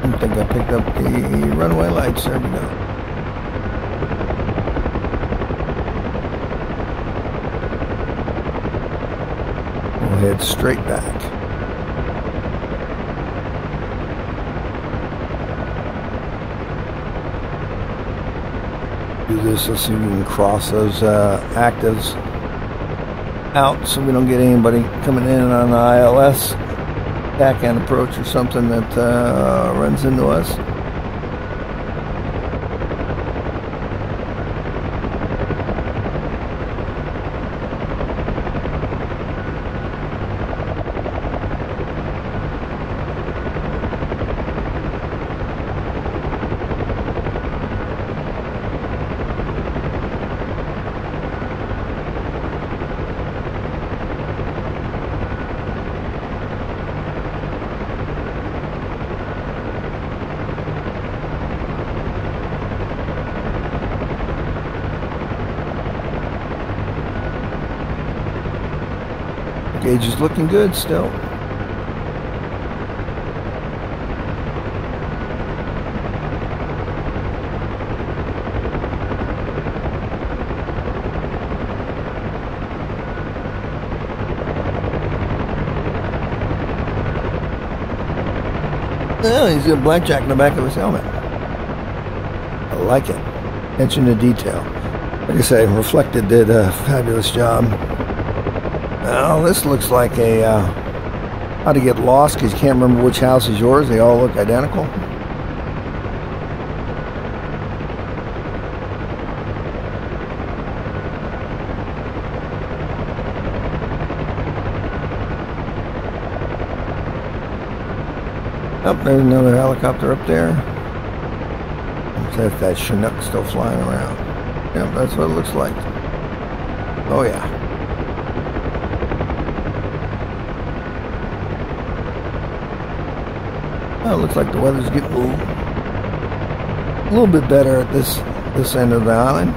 Speaker 1: I think I picked up the runway lights. There we go. We'll head straight back. Do this, let's see if we can cross those actives out so we don't get anybody coming in on the ILS. Backhand approach or something that runs into us. Gauge is looking good still. Oh, he's got blackjack in the back of his helmet. I like it. Attention to detail. Like I say, Reflected did a fabulous job. Well, this looks like a how to get lost because you can't remember which house is yours. They all look identical. Oh, there's another helicopter up there. Let's see if that Chinook still flying around. Yep, that's what it looks like. Oh yeah. Oh, it looks like the weather's getting a little bit better at this end of the island.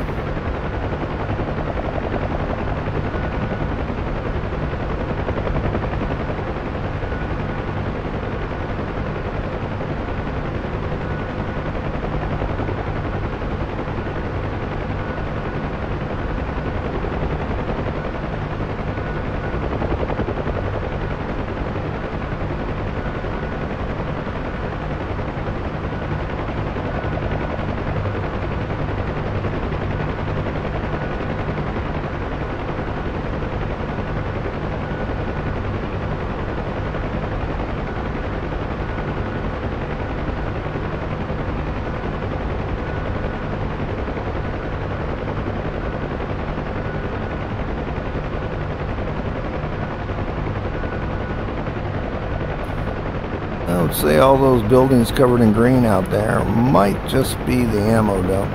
Speaker 1: I would say all those buildings covered in green out there might just be the ammo dump.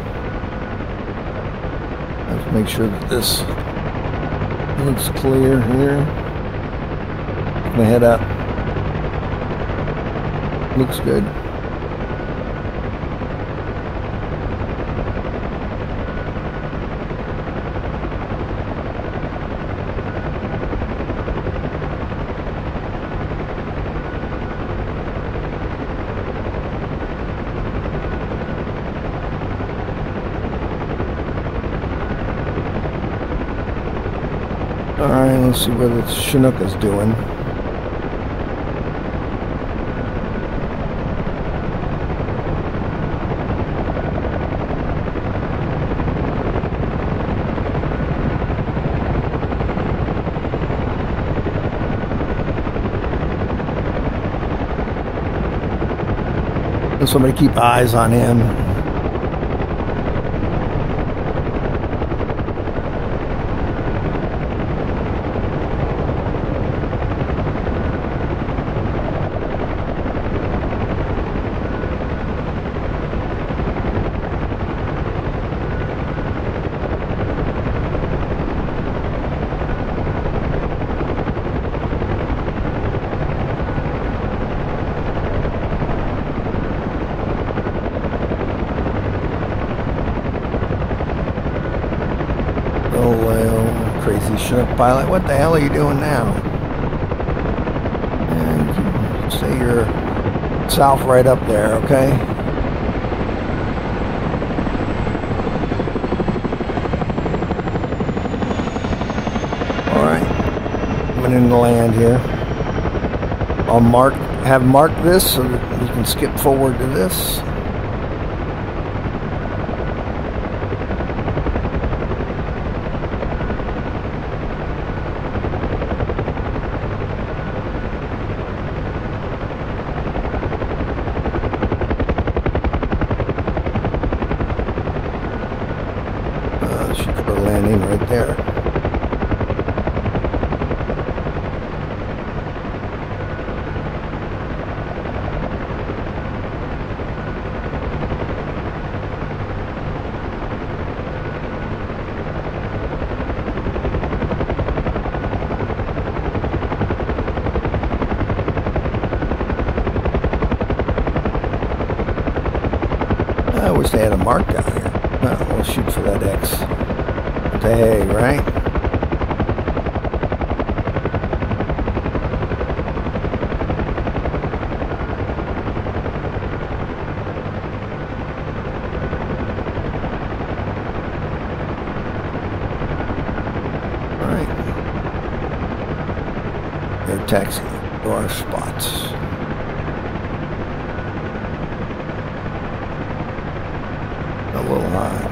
Speaker 1: Let's make sure that this looks clear here. Put my head up. Looks good. Alright, let's see what the Chinook is doing. Somebody keep eyes on him. Chinook pilot, what the hell are you doing now? And say you're south right up there, okay? Alright. Coming in to land here. I'll have marked this so that we can skip forward to this. Right there. I wish they had a mark down here. Oh, we'll shoot for that X. Hey, right? Alright. They're taxiing to our spots. A little high.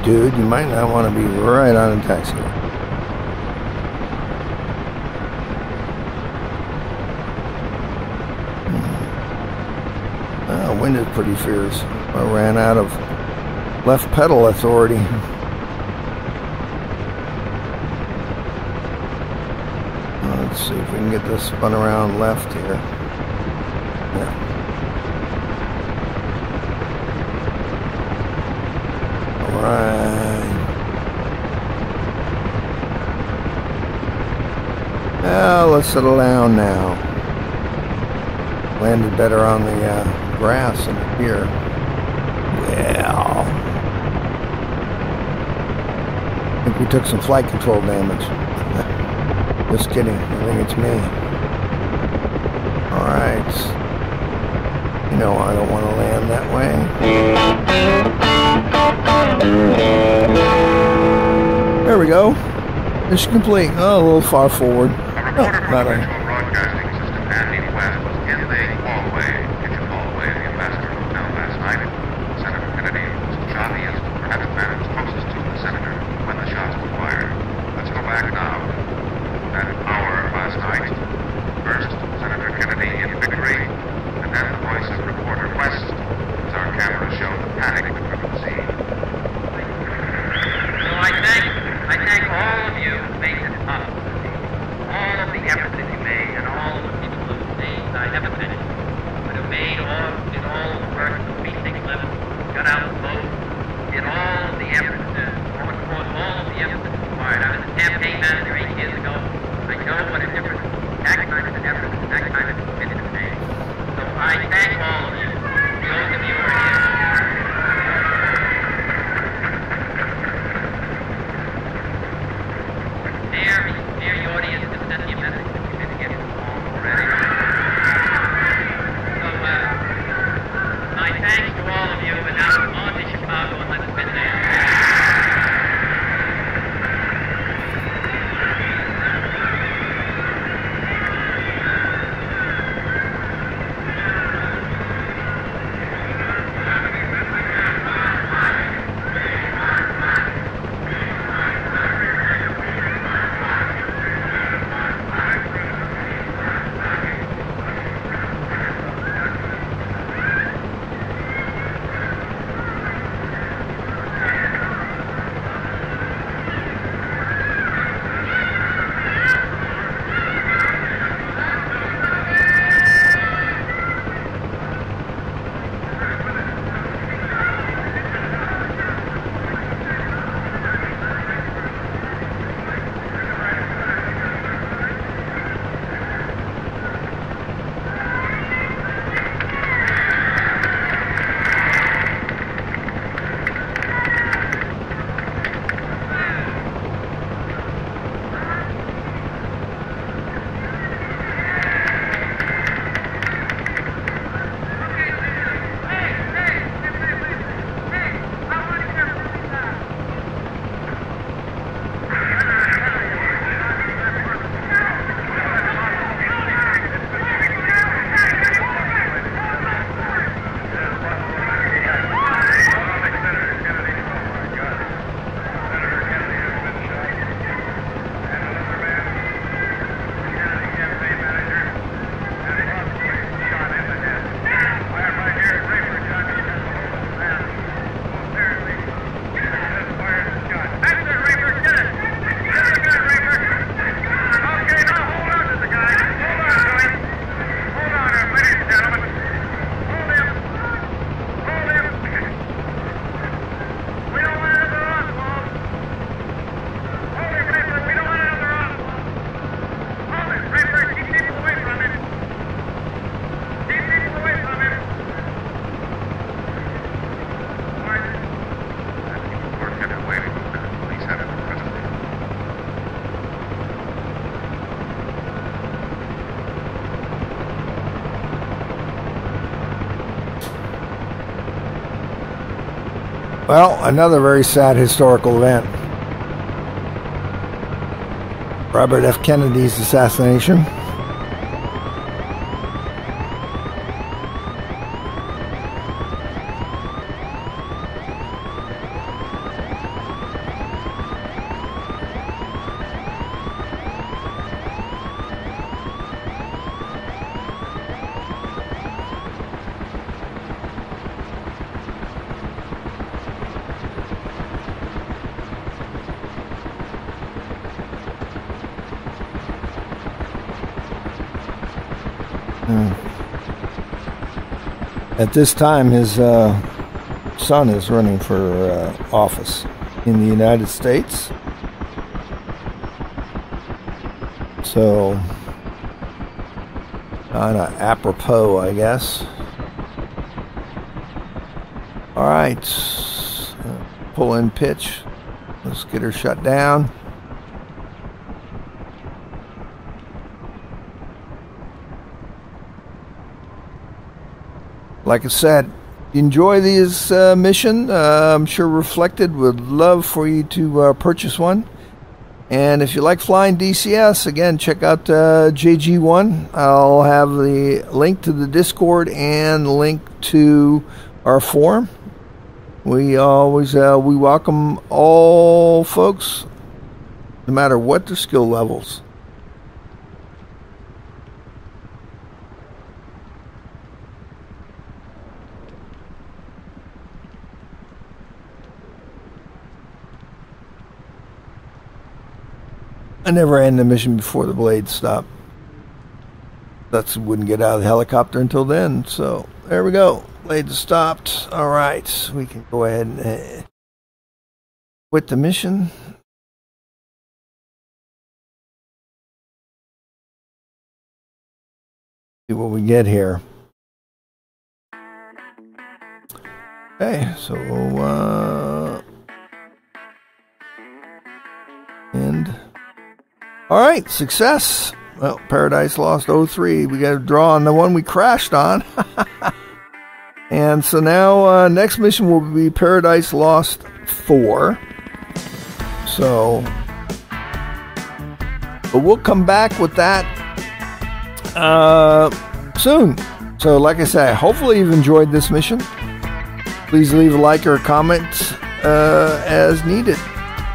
Speaker 1: Dude, you might not want to be right on a taxi. Wind is pretty fierce. I ran out of left pedal authority. Let's see if we can get this spun around left here. Yeah. Right. Well, let's settle down now. Landed better on the grass than here. Well, I think we took some flight control damage. Just kidding. I think it's me. Alright. You know I don't want to land that way. There we go. Mission complete. Oh, a little far forward. not a...
Speaker 6: Broadcasting System Andy West was in the hallway, kitchen hallway of the Ambassador Hotel last night. Senator Kennedy was shot. He is perhaps the man who was closest to the senator when the shots were fired. Let's go back now. That hour last night. First, Senator Kennedy in victory, and then the voice of reporter West as our camera showed the panic that covered the scene.
Speaker 7: So I thank all of you who made this possible. All of the efforts that you made, and all of the people whose names I haven't mentioned, but who did all the work, the precinct level, got out the vote, did all of the efforts, all of the efforts required. I was a campaign manager 8 years ago. I know what a difference that kind of an effort, that kind of commitment made. So I thank all of you, those of you who are here. Dear audience, just send me a message if you didn't get it already. So, my thanks to all of you, and now on to Chicago and let's spend there.
Speaker 1: Well, another very sad historical event. Robert F. Kennedy's assassination. At this time, his son is running for office in the United States. So, kind of apropos, I guess. All right, pull in pitch. Let's get her shut down. Like I said, enjoy this mission. I'm sure Reflected would love for you to purchase one. And if you like flying DCS, again, check out JG1. I'll have the link to the Discord and the link to our forum. We always we welcome all folks, no matter what their skill levels. I never end the mission before the blades stop. That wouldn't get out of the helicopter until then. So there we go. Blades stopped. All right, we can go ahead and quit the mission. See what we get here. Okay, so and all right, success. Well, Paradise Lost 03. We got a draw on the one we crashed on. And so now next mission will be Paradise Lost 4. So, but we'll come back with that soon. So like I said, hopefully you've enjoyed this mission. Please leave a like or a comment as needed.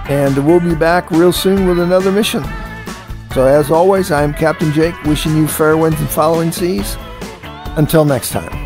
Speaker 1: And we'll be back real soon with another mission. So as always, I'm Captain Jake, wishing you fair winds and following seas. Until next time.